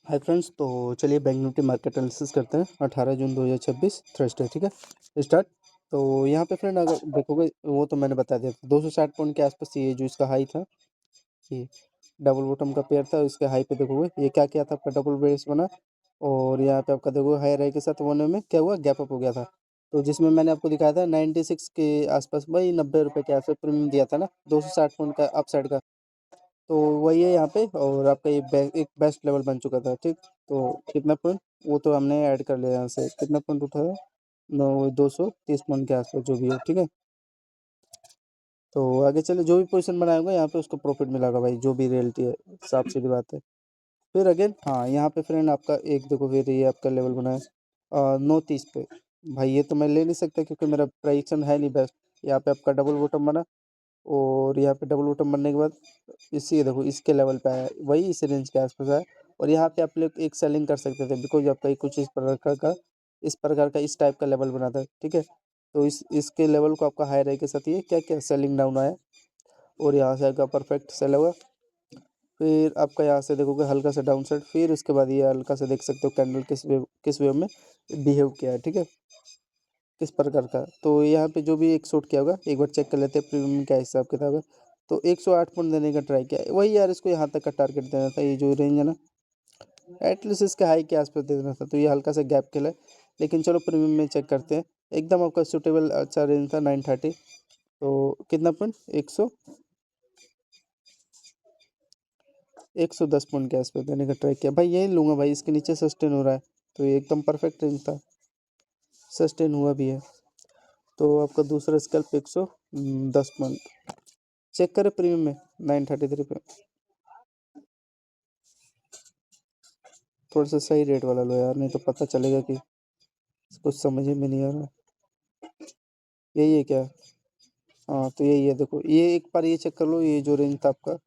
Hi friends, तो चलिए bank Nifty market analysis करते हैं 18 जून 2026 थर्सडे। ठीक है, स्टार्ट। तो यहाँ पे फ्रेंड अगर देखोगे वो तो मैंने बता दिया था 260 पॉइंट के आसपास ये जो इसका हाई था, ये डबल बॉटम का पेयर था। इसके हाई पे देखोगे ये क्या किया था, आपका डबल बेस बना और यहाँ पे आपका देखोगे हाई राई के साथ वन में क्या हुआ, गैप अप हो गया था। तो जिसमें मैंने आपको दिखाया था 96 के आसपास, भाई 90 रुपये के आसपास प्रीमियम दिया था ना, 260 पॉइंट का अप साइड का। तो वही है यहाँ पे, और आपका ये एक बेस्ट लेवल बन चुका था। ठीक, तो कितना पॉइंट वो तो हमने ऐड कर लिया यहाँ से, कितना पॉइंट उठाया, 230 पॉइंट के आसपास जो भी है। ठीक है, तो आगे चले, जो भी पोजीशन बनाए होंगे यहाँ पे उसको प्रॉफिट मिलेगा भाई, जो भी रियलिटी है, साफ सीधी बात है। फिर अगेन हाँ, यहाँ पे फ्रेंड आपका एक देखो, फिर ये आपका लेवल बना है 930 पे। भाई ये तो मैं ले नहीं सकता क्योंकि मेरा प्राइसन है नहीं बेस्ट। यहाँ पे आपका डबल बॉटम बना और यहाँ पे डबल बॉटम बनने के बाद इसी देखो इसके लेवल पे आया, वही इस रेंज के आसपास आया। और यहाँ पे आप लोग एक सेलिंग कर सकते थे बिकॉज आपका ये कुछ इस प्रकार का इस टाइप का लेवल बना था। ठीक है, तो इसके लेवल को आपका हाई राई के साथ ये क्या क्या सेलिंग डाउन आया और यहाँ से आपका परफेक्ट सेल हुआ। फिर आपका यहाँ से देखोगे हल्का सा डाउन साइड, फिर उसके बाद ये हल्का सा देख सकते हो कैंडल किस वे में बिहेव किया है। ठीक है, किस प्रकार का। तो यहाँ पे जो भी एक शॉट किया होगा एक बार चेक कर लेते हैं प्रीमियम क्या हिसाब किताब है। तो 108 पॉइंट देने का ट्राई किया है, वही यार इसको यहाँ तक का टारगेट देना था, ये जो रेंज है ना, एटलीस्ट इसके हाई के आसपास दे देना था। तो ये हल्का सा गैप खेला है, लेकिन चलो प्रीमियम में चेक करते हैं। एकदम आपका सुटेबल अच्छा रेंज था 930। तो कितना पॉइंट, 110 पॉइंट के आसपास देने का ट्राई किया। भाई यही लूँगा भाई, इसके नीचे सस्टेन हो रहा है, तो ये एकदम परफेक्ट रेंज था, सस्टेन हुआ भी है। तो आपका दूसरा स्कैल्प 110 पॉइंट चेक करें प्रीमियम में 933 पे। थोड़ा सा सही रेट वाला लो यार, नहीं तो पता चलेगा कि कुछ समझ ही में नहीं आ रहा। यही है क्या? हाँ तो यही है, देखो ये एक बार ये चेक कर लो, ये जो रेंज था आपका,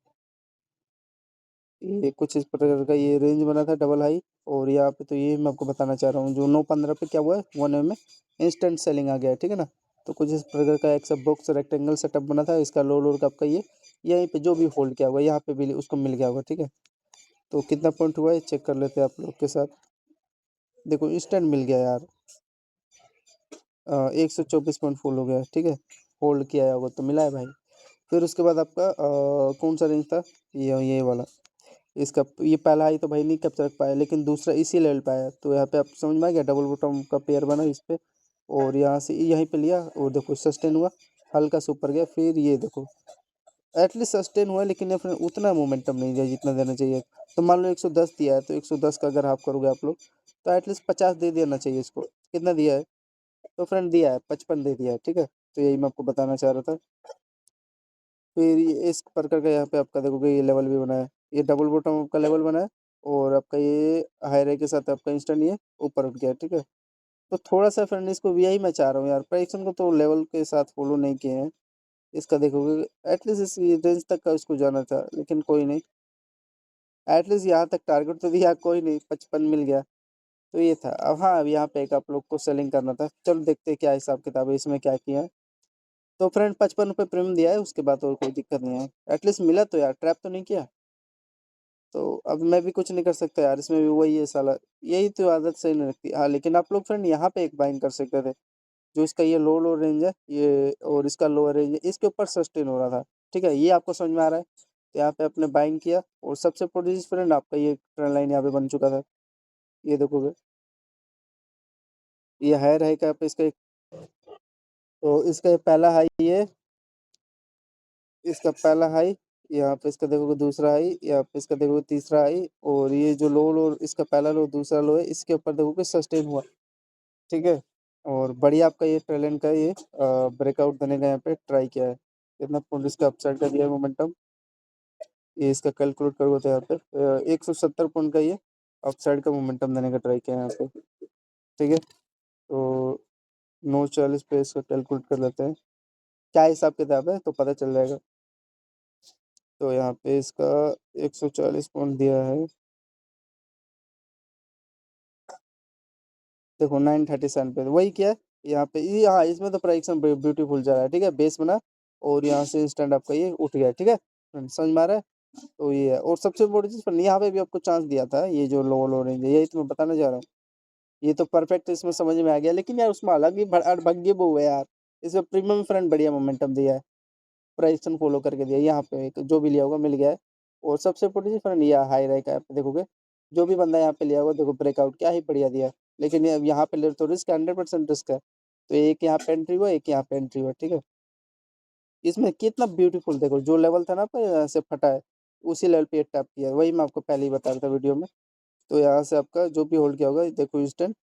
ये कुछ इस प्रकार का ये रेंज बना था डबल हाई। और यहाँ पे तो ये मैं आपको बताना चाह रहा हूँ, जो 915 पे क्या हुआ है, 1 में इंस्टेंट सेलिंग आ गया है। ठीक है ना, तो कुछ इस प्रकार का एक सब बॉक्स रेक्टेंगल सेटअप बना था, इसका लो लोड का आपका ये यहीं पे जो भी होल्ड किया हुआ यहाँ पे भी उसको मिल गया होगा। ठीक है, तो कितना पॉइंट हुआ है चेक कर लेते हैं आप लोग के साथ। देखो इंस्टेंट मिल गया यार, 124 पॉइंट फुल हो गया। ठीक है, होल्ड किया होगा तो मिला है भाई। फिर उसके बाद आपका कौन सा रेंज था, ये वाला, इसका ये पहला हाई तो भाई नहीं कैप्चर कर पाया, लेकिन दूसरा इसी लेवल पे आया। तो यहाँ पे आप समझ में आ गया, डबल बॉटम का पेयर बना इस पे और यहाँ से यहीं पे लिया और देखो सस्टेन हुआ, हल्का से ऊपर गया, फिर ये देखो एटलीस्ट सस्टेन हुआ, लेकिन फिर उतना मोमेंटम नहीं दिया जितना देना चाहिए। तो मान लो 110 दिया है, तो 110 का अगर हाफ करोगे आप लोग, तो एटलीस्ट 50 दे देना चाहिए इसको। कितना दिया है? तो फ्रेंड दिया है 55 दे दिया है। ठीक है, तो यही मैं आपको बताना चाह रहा था। फिर ये इस प्रकार का यहाँ पे आपका देखोगे ये लेवल भी बना है, ये डबल बॉटम का लेवल बना है और आपका ये हाई रे के साथ आपका इंस्टेंट ये ऊपर उठ गया। ठीक है, तो थोड़ा सा फ्रेंड इसको यही मैं चाह रहा हूँ यार, प्राइसन को तो लेवल के साथ फॉलो नहीं किए हैं। इसका देखोगे एटलीस्ट इस रेंज तक का इसको जाना था, लेकिन कोई नहीं, एटलीस्ट यहाँ तक टारगेट तो दिया, कोई नहीं 55 मिल गया। तो ये था। अब हाँ, अब यहाँ पे एक आप लोग को सेलिंग करना था, चलो देखते हैं क्या हिसाब किताब है इसमें, क्या किया है। तो फ्रेंड 55 रुपये प्रीमियम दिया है, उसके बाद और कोई दिक्कत नहीं है, एटलीस्ट मिला तो यार, ट्रैप तो नहीं किया। तो अब मैं भी कुछ नहीं कर सकता यार, इसमें भी वही है साला, यही तो आदत सही नहीं लगती। हाँ लेकिन आप लोग फ्रेंड यहाँ पे एक बाइंग कर सकते थे, जो इसका ये लो लो रेंज है ये और इसका लोअर रेंज है, इसके ऊपर सस्टेन हो रहा था। ठीक है, ये आपको समझ में आ रहा है, तो यहाँ पे आपने बाइंग किया और सबसे प्रोड्यूस फ्रेंड आपका ये ट्रेंड लाइन यहाँ पे बन चुका था। ये देखोगे ये हायर है का पे इसका तो इसका ये पहला हाई है, इसका पहला हाई, यहाँ पे इसका देखोगे दूसरा हाई, यहाँ पे इसका देखोगे तीसरा हाई, और ये जो लो लो इसका पहला लो दूसरा लो है, इसके ऊपर देखोगे सस्टेन हुआ। ठीक है, और बढ़िया आपका ये टैलेंट का ये ब्रेकआउट देने का यहाँ पे ट्राई किया है। कितना पॉइंट इसका अपसाइड का दिया है मोमेंटम, ये इसका कैलकुलेट करोगे तो यहाँ पे 170 पॉइंट का ये अपसाइड का मोमेंटम देने का ट्राई किया है यहाँ पे। ठीक है, तो 940 पे इसका कैलकुलेट कर लेते हैं, क्या हिसाब किताब है तो पता चल जाएगा। तो यहाँ पे इसका 140 पॉइंट दिया है, देखो 937 पे वही क्या है, यहाँ पे ये हाँ इसमें तो प्राइस ब्यूटीफुल जा रहा है। ठीक है, बेस बना और यहाँ से इंस्टेंट आपका ये उठ गया। ठीक है, समझ में आ रहा है। तो ये है, और सबसे बड़ी चीज़ फ्रेंड यहाँ पे भी आपको चांस दिया था, ये जो लो रेंज है, यही तो मैं बताना चाह रहा हूँ। ये तो परफेक्ट इसमें समझ में आ गया, लेकिन यार उसमें अलग ही भग्य वो है यार। इसमें प्रीमियम फ्रेंड बढ़िया मोमेंटम दिया है, प्राइस फॉलो करके दिया है। यहाँ पे जो भी लिया होगा मिल गया है। और सबसे बड़ी चीज़ फ्रेंड, ये हाई रैंक है, आप देखोगे जो भी बंदा यहाँ पे लिया होगा, देखो ब्रेकआउट क्या ही बढ़िया दिया है। लेकिन यहाँ पे ले तो रिस्क 100% रिस्क है। तो एक यहाँ पे एंट्री हुआ, एक यहाँ पे एंट्री हुआ, ठीक है। इसमें कितना ब्यूटीफुल देखो, जो लेवल था ना पे यहाँ से फटा है, उसी लेवल पे टैप किया है। वही मैं आपको पहले ही बता रहा था वीडियो में। तो यहाँ से आपका जो भी होल्ड किया होगा, देखो इंस्टेंट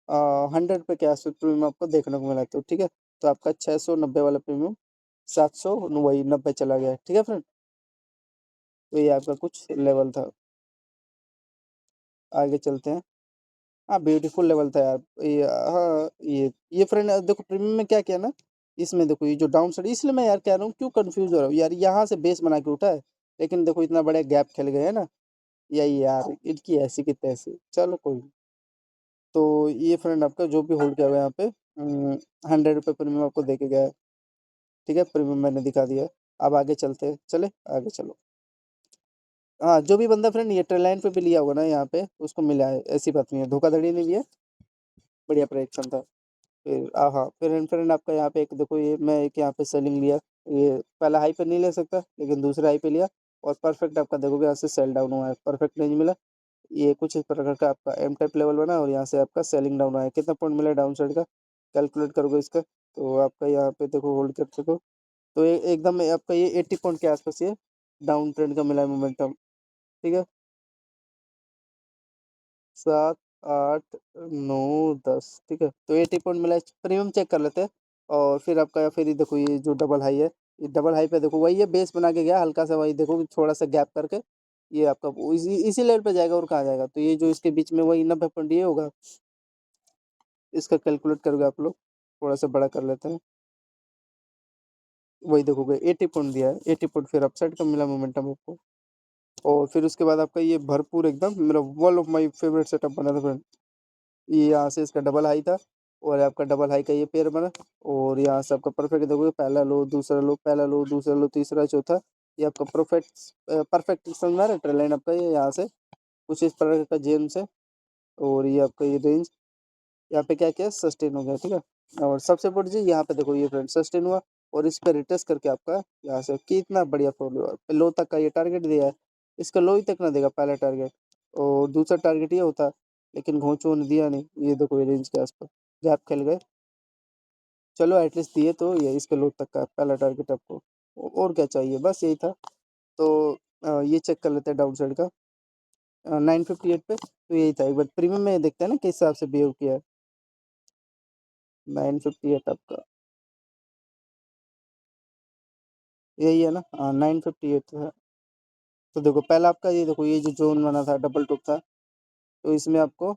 100 पे क्या प्रीमियम आपको देखने को मिला। तो ठीक है, तो आपका 690 वाला प्रीमियम 700 वही 90 चला गया है, ठीक है फ्रेंड। तो ये आपका कुछ लेवल था। आगे चलते हैं। हाँ ब्यूटीफुल लेवल था यार ये। हाँ ये फ्रेंड देखो प्रीमियम में क्या किया ना, इसमें देखो ये जो डाउन साइड, इसलिए मैं यार कह रहा हूँ क्यों कंफ्यूज हो रहा हूँ यार। यहाँ से बेस बना के उठा है, लेकिन देखो इतना बड़ा गैप खेल गए है ना। यही यार इनकी ऐसी की तैसी, चलो कोई नहीं। तो ये फ्रेंड आपका जो भी होल्ड किया हुआ है यहाँ पे 100 रुपये प्रीमियम आपको देके गया है, ठीक है। प्रीमियम मैंने दिखा दिया है। अब आगे चलते हैं, चले आगे चलो। हाँ जो भी बंदा फ्रेंड ये ट्रेन लाइन पे भी लिया होगा ना, यहाँ पे उसको मिला है, ऐसी बात नहीं है, धोखाधड़ी नहीं है। बढ़िया प्रोडक्शन था। फिर हाँ फिर फ्रेंड आपका यहाँ पे एक देखो, ये मैं एक यहाँ पे सेलिंग लिया। ये पहला हाई पे नहीं ले सकता, लेकिन दूसरा हाई पे लिया, और परफेक्ट आपका देखोगे यहाँ से सेल डाउन हुआ है, परफेक्ट रेंज मिला। ये कुछ इस प्रकार का आपका एम टाइप लेवल बना, और यहाँ से आपका सेलिंग डाउन आया। कितना पॉइंट मिला डाउन साइड का, कैलकुलेट करोगे इसका, तो आपका यहाँ पे देखो होल्ड कर सको। तो एकदम आपका ये 80 पॉइंट के आसपास ये डाउन ट्रेंड का मिला है मोमेंटम, ठीक है। 7 8 9 10, ठीक है। तो 80 पॉइंट मिला है, प्रीमियम चेक कर लेते हैं। और फिर आपका फिर ये देखो, ये जो डबल हाई है, ये डबल हाई पे देखो वही है, बेस बना के गया हल्का सा, वही देखो थोड़ा सा गैप करके ये आपका इसी लेवल पे जाएगा, और कहाँ जाएगा। तो ये जो इसके बीच में वही 90 पॉइंट ये होगा, इसका कैलकुलेट करोगे आप लोग, थोड़ा सा बड़ा कर लेते हैं। वही देखोगे 80 पॉइंट दिया है, 80 पॉइंट फिर अपसाइड का मिला मोमेंटम आपको। और फिर उसके बाद आपका ये भरपूर एकदम मेरा one of my favourite setup बना था फ्रेंड। ये यहाँ से इसका डबल हाई था, और आपका डबल हाई का ये पेयर बना। और यहाँ से आपका परफेक्ट देखोगे, पहला लो दूसरा लो, पहला लो दूसरा लो, तीसरा चौथा, ये आपका परफेक्ट परफेक्ट समझ में आ रहा है। ट्रेल लाइन आपका ये यहाँ से कुछ इस प्रकार का जेम्स है। और ये आपका ये रेंज यहाँ पे क्या किया, सस्टेन हो गया, ठीक है। और सबसे बड़ी चीज यहाँ पे देखो, ये फ्रेंड सस्टेन हुआ, और इस पर रिटेस्ट करके आपका यहाँ से कितना बढ़िया फॉल हुआ, लो तक का ये टारगेट दिया है। इसका लो ही तक ना देगा पहला टारगेट, और दूसरा टारगेट ये होता, लेकिन घोंचो ने दिया नहीं। ये देखो ये रेंज के आसपास गैप खेल गए, चलो एटलीस्ट दिए तो, ये इसके लो तक का पहला टारगेट आपको, और क्या चाहिए, बस यही था। तो ये चेक कर लेते हैं डाउन साइड का 958 पे। तो यही था, एक बार प्रीमियम में देखते हैं ना किस हिसाब से बिहेव किया है। 958 आपका यही है ना, हाँ 958 है। तो देखो पहला आपका ये देखो, ये जो जोन बना था डबल टॉप था, तो इसमें आपको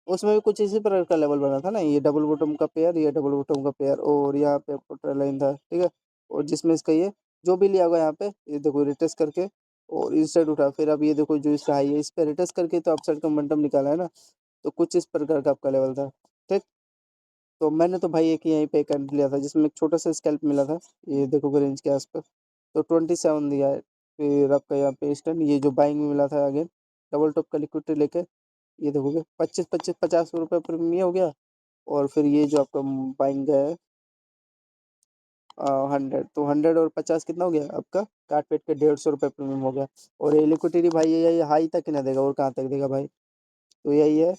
उसमें भी कुछ इसी प्रकार का लेवल बना था ना, ये डबल बॉटम का पेयर, ये डबल बॉटम का पेयर, और यहाँ पे आपको ट्रेल लाइन था, ठीक है। और जिसमें इसका ये जो भी लिया होगा यहाँ पे, ये देखो रिटेस्ट करके और इस साइड उठा, फिर अब ये देखो जो इसका हाई है, इस पे रिटेस्ट करके तो अपसाइड का मोमेंटम निकाला है ना। तो कुछ इस प्रकार का आपका लेवल था, ठीक। तो मैंने तो भाई एक यहीं पे एक कैंड लिया था, जिसमें एक छोटा सा स्कैल्प मिला था, ये देखो रेंज के आसपास। तो 27 दिया है। फिर आपका यहाँ पे स्टैंड, ये जो बाइंग में मिला था अगेन डबल टॉप का लिक्विडिटी लेके, ये देखोगे 25 50 रुपये में ये हो गया। और फिर ये जो आपका बाइंग है 100, तो 100 और 50 कितना हो गया आपका, काट पेट के 150 रुपये प्रीमियम हो गया। और ये लिक्विडिटी भाई ये हाई तक ही ना देगा, और कहाँ तक देगा भाई। तो यही है,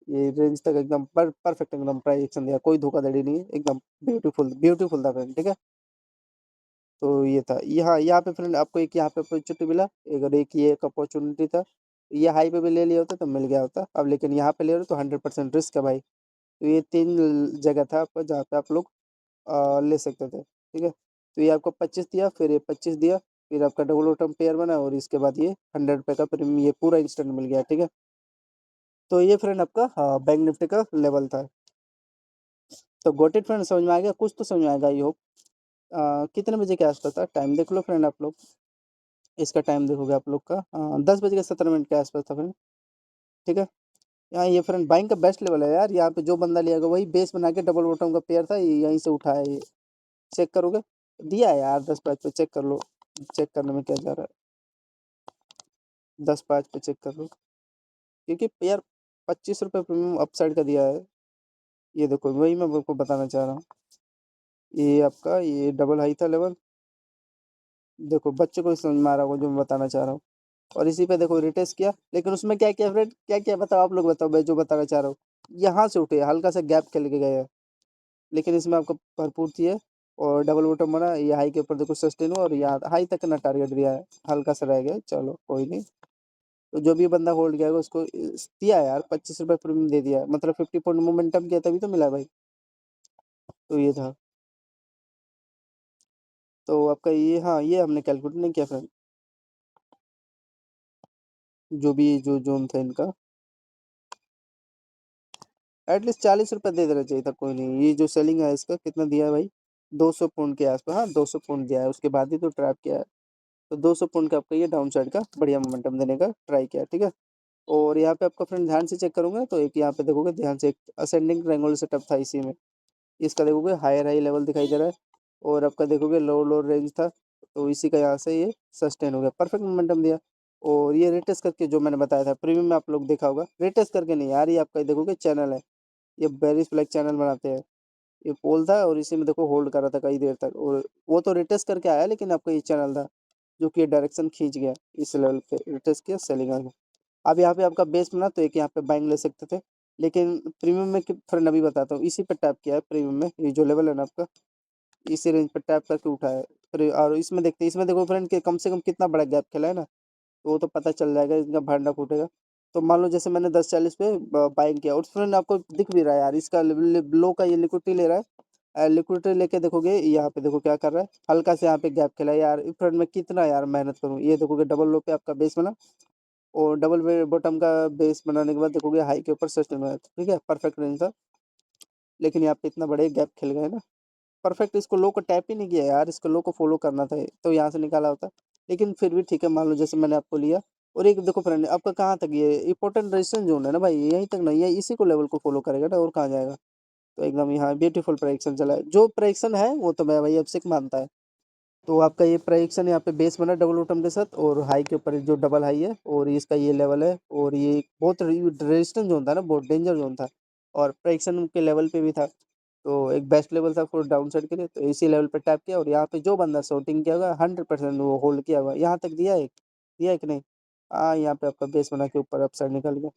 ये रेंज तक एकदम परफेक्ट एकदम प्राइस एक्शन दिया, कोई धोखाधड़ी नहीं है, एकदम ब्यूटीफुल ब्यूटीफुल था फ्रेंड, ठीक है। तो ये था यहाँ पे फ्रेंड आपको एक यहाँ पे अपॉर्चुनिटी मिला, अगर एक ये एक अपॉर्चुनिटी था, ये हाई पे भी ले लिया होता तो मिल गया होता। अब लेकिन यहाँ पे ले रहे हो तो 100% रिस्क है भाई। तो ये 3 जगह था आपका जहाँ पे आप लोग ले सकते थे, ठीक है। तो ये आपको 25 दिया, फिर ये 25 दिया, फिर आपका डबल बॉटम पेयर बना, और इसके बाद ये 100 रुपये का प्रीमियम ये पूरा इंस्टेंट मिल गया, ठीक है। तो ये फ्रेंड आपका बैंक निफ्टी का लेवल था। तो गोट इट फ्रेंड, समझ में आ गया, कुछ तो समझ में आएगा आई होप। कितने बजे के आसपास था, टाइम देख लो फ्रेंड आप लोग। इसका टाइम देखोगे आप लोग का 10 बज के 17 मिनट के आसपास था फ्रेंड, ठीक है। यहाँ ये फ्रेंड बाइंग का बेस्ट लेवल है यार, यहाँ पे जो बंदा लिया वही बेस बना के डबल बॉटम का पेयर था, यहीं से उठाया ये, चेक करोगे दिया है यार 10 पैच पे, चेक कर लो। चेक करने में क्या जा रहा है, 10/5 पे चेक कर लो, क्योंकि यार 25 रुपये प्रीमियम अपसाइड का दिया है। ये देखो वही मैं आपको बताना चाह रहा हूँ। ये आपका ये डबल हाई था लेवल, देखो बच्चे को समझ में आ रहा होगा जो मैं बताना चाह रहा हूँ। और इसी पे देखो रिटेस्ट किया, लेकिन उसमें क्या किया फ्रेंड, क्या क्या बताओ, आप लोग बताओ, मैं जो बताना चाह रहा हूँ। यहाँ से उठे, हल्का सा गैप खेल के गए हैं, लेकिन इसमें आपको भरपूर थी है। और डबल बॉटम बना, ये हाई के ऊपर देखो सस्टेन हुआ, और यहाँ हाई तक ना टारगेट दिया है, हल्का सा रह गया, चलो कोई नहीं। तो जो भी बंदा होल्ड किया उसको दिया यार, 25 रुपये प्रीमियम दे दिया, मतलब 50 पॉइंट मोमेंटम किया तभी तो मिला भाई। तो ये था। तो आपका ये, हाँ ये हमने कैलकुलेट नहीं किया फ्रेंड, जो भी जो जोन था इनका, एटलीस्ट 40 रुपये दे देना चाहिए था, कोई नहीं। ये जो सेलिंग है इसका कितना दिया है भाई, 200 पॉइंट के आसपास, हाँ 200 पॉइंट दिया है, उसके बाद ही तो ट्रैप किया है। तो 200 पॉइंट का आपका ये डाउन साइड का बढ़िया मोमेंटम देने का ट्राई किया, ठीक है। और यहाँ पे आपका फ्रेंड ध्यान से चेक करूंगा तो एक यहाँ पे देखोगे ध्यान से, एक असेंडिंग ट्रायंगल सेटअप था इसी में, इसका देखोगे हायर हाई लेवल दिखाई दे रहा है, और आपका देखोगे लो लो रेंज था, तो इसी का यहाँ से ये सस्टेन हो गया, परफेक्ट मोमेंटम दिया। और ये रेटेस्ट करके जो मैंने बताया था प्रीमियम में, आप लोग देखा होगा, रेटेस्ट करके नहीं यार, ये आपका देखोगे चैनल है, ये बेरिस फ्लैग चैनल बनाते हैं। ये पोल था और इसी में देखो होल्ड कर रहा था कई देर तक, और वो तो रिटेस्ट करके आया, लेकिन आपका ये चैनल था जो कि डायरेक्शन खींच गया, इस लेवल पे रिटेस्ट किया, सेलिंग आ गया। अब यहाँ पे आपका बेस बना तो एक यहाँ पे बाइंग ले सकते थे, लेकिन प्रीमियम में फ्रेंड अभी बताता हूँ, इसी पे टैप किया है प्रीमियम में, ये जो लेवल है ना आपका, इसी रेंज पे टैप करके उठाया है। फिर और इसमें देखते हैं, इसमें देखो फ्रेंड कि कम से कम कितना बड़ा गैप खेला है ना, तो वो तो पता चल जाएगा, इनका भांडा फूटेगा। तो मान लो जैसे मैंने 10:40 पे बाइंग किया, और फ्रेंड आपको दिख भी रहा है यार, इसका लो का ये लिक्विडिटी ले रहा है, लिक्विडिटी लेके देखोगे यहाँ पे देखो क्या कर रहा है, हल्का से यहाँ पे गैप खेला है यार। फ्रेंड मैं कितना यार मेहनत करूँ, ये देखोगे डबल लो पे आपका बेस बना, और डबल बॉटम का बेस बनाने के बाद देखोगे हाई के ऊपर सस्टेन हुआ है, ठीक है, परफेक्ट रेंज था। लेकिन यहाँ पे इतना बड़े गैप खेल गए ना, परफेक्ट, इसको लो को टैप ही नहीं किया यार, इसको लो को फॉलो करना था, तो यहाँ से निकाला होता। लेकिन फिर भी ठीक है, मान लो जैसे मैंने आपको लिया। और एक देखो फ्रेंड आपका कहाँ तक ये इंपॉर्टेंट रेजिस्टेंस जोन है ना भाई, यहीं तक ना, ये इसी को लेवल को फॉलो करेगा ना, और कहाँ जाएगा। तो एकदम यहाँ ब्यूटीफुल प्रेडिक्शन चला है, जो प्रेडिक्शन है वो तो मैं भाई अब से मानता है। तो आपका ये प्रेडिक्शन यहाँ पे बेस बना डबल बॉटम के साथ, और हाई के ऊपर जो डबल हाई है, और इसका ये लेवल है, और ये बहुत रेजिस्टेंस जोन था ना, बहुत डेंजर जोन था, और प्रेडिक्शन के लेवल पे भी था। तो एक बेस्ट लेवल था फॉर डाउन साइड के लिए, तो इसी लेवल पे टैप किया, और यहाँ पे जो बंदा शॉर्टिंग किया होगा 100% वो होल्ड किया होगा, यहाँ तक दिया है कि नहीं। हाँ यहाँ पे आपका बेस बना के ऊपर अपसाइड निकल गया।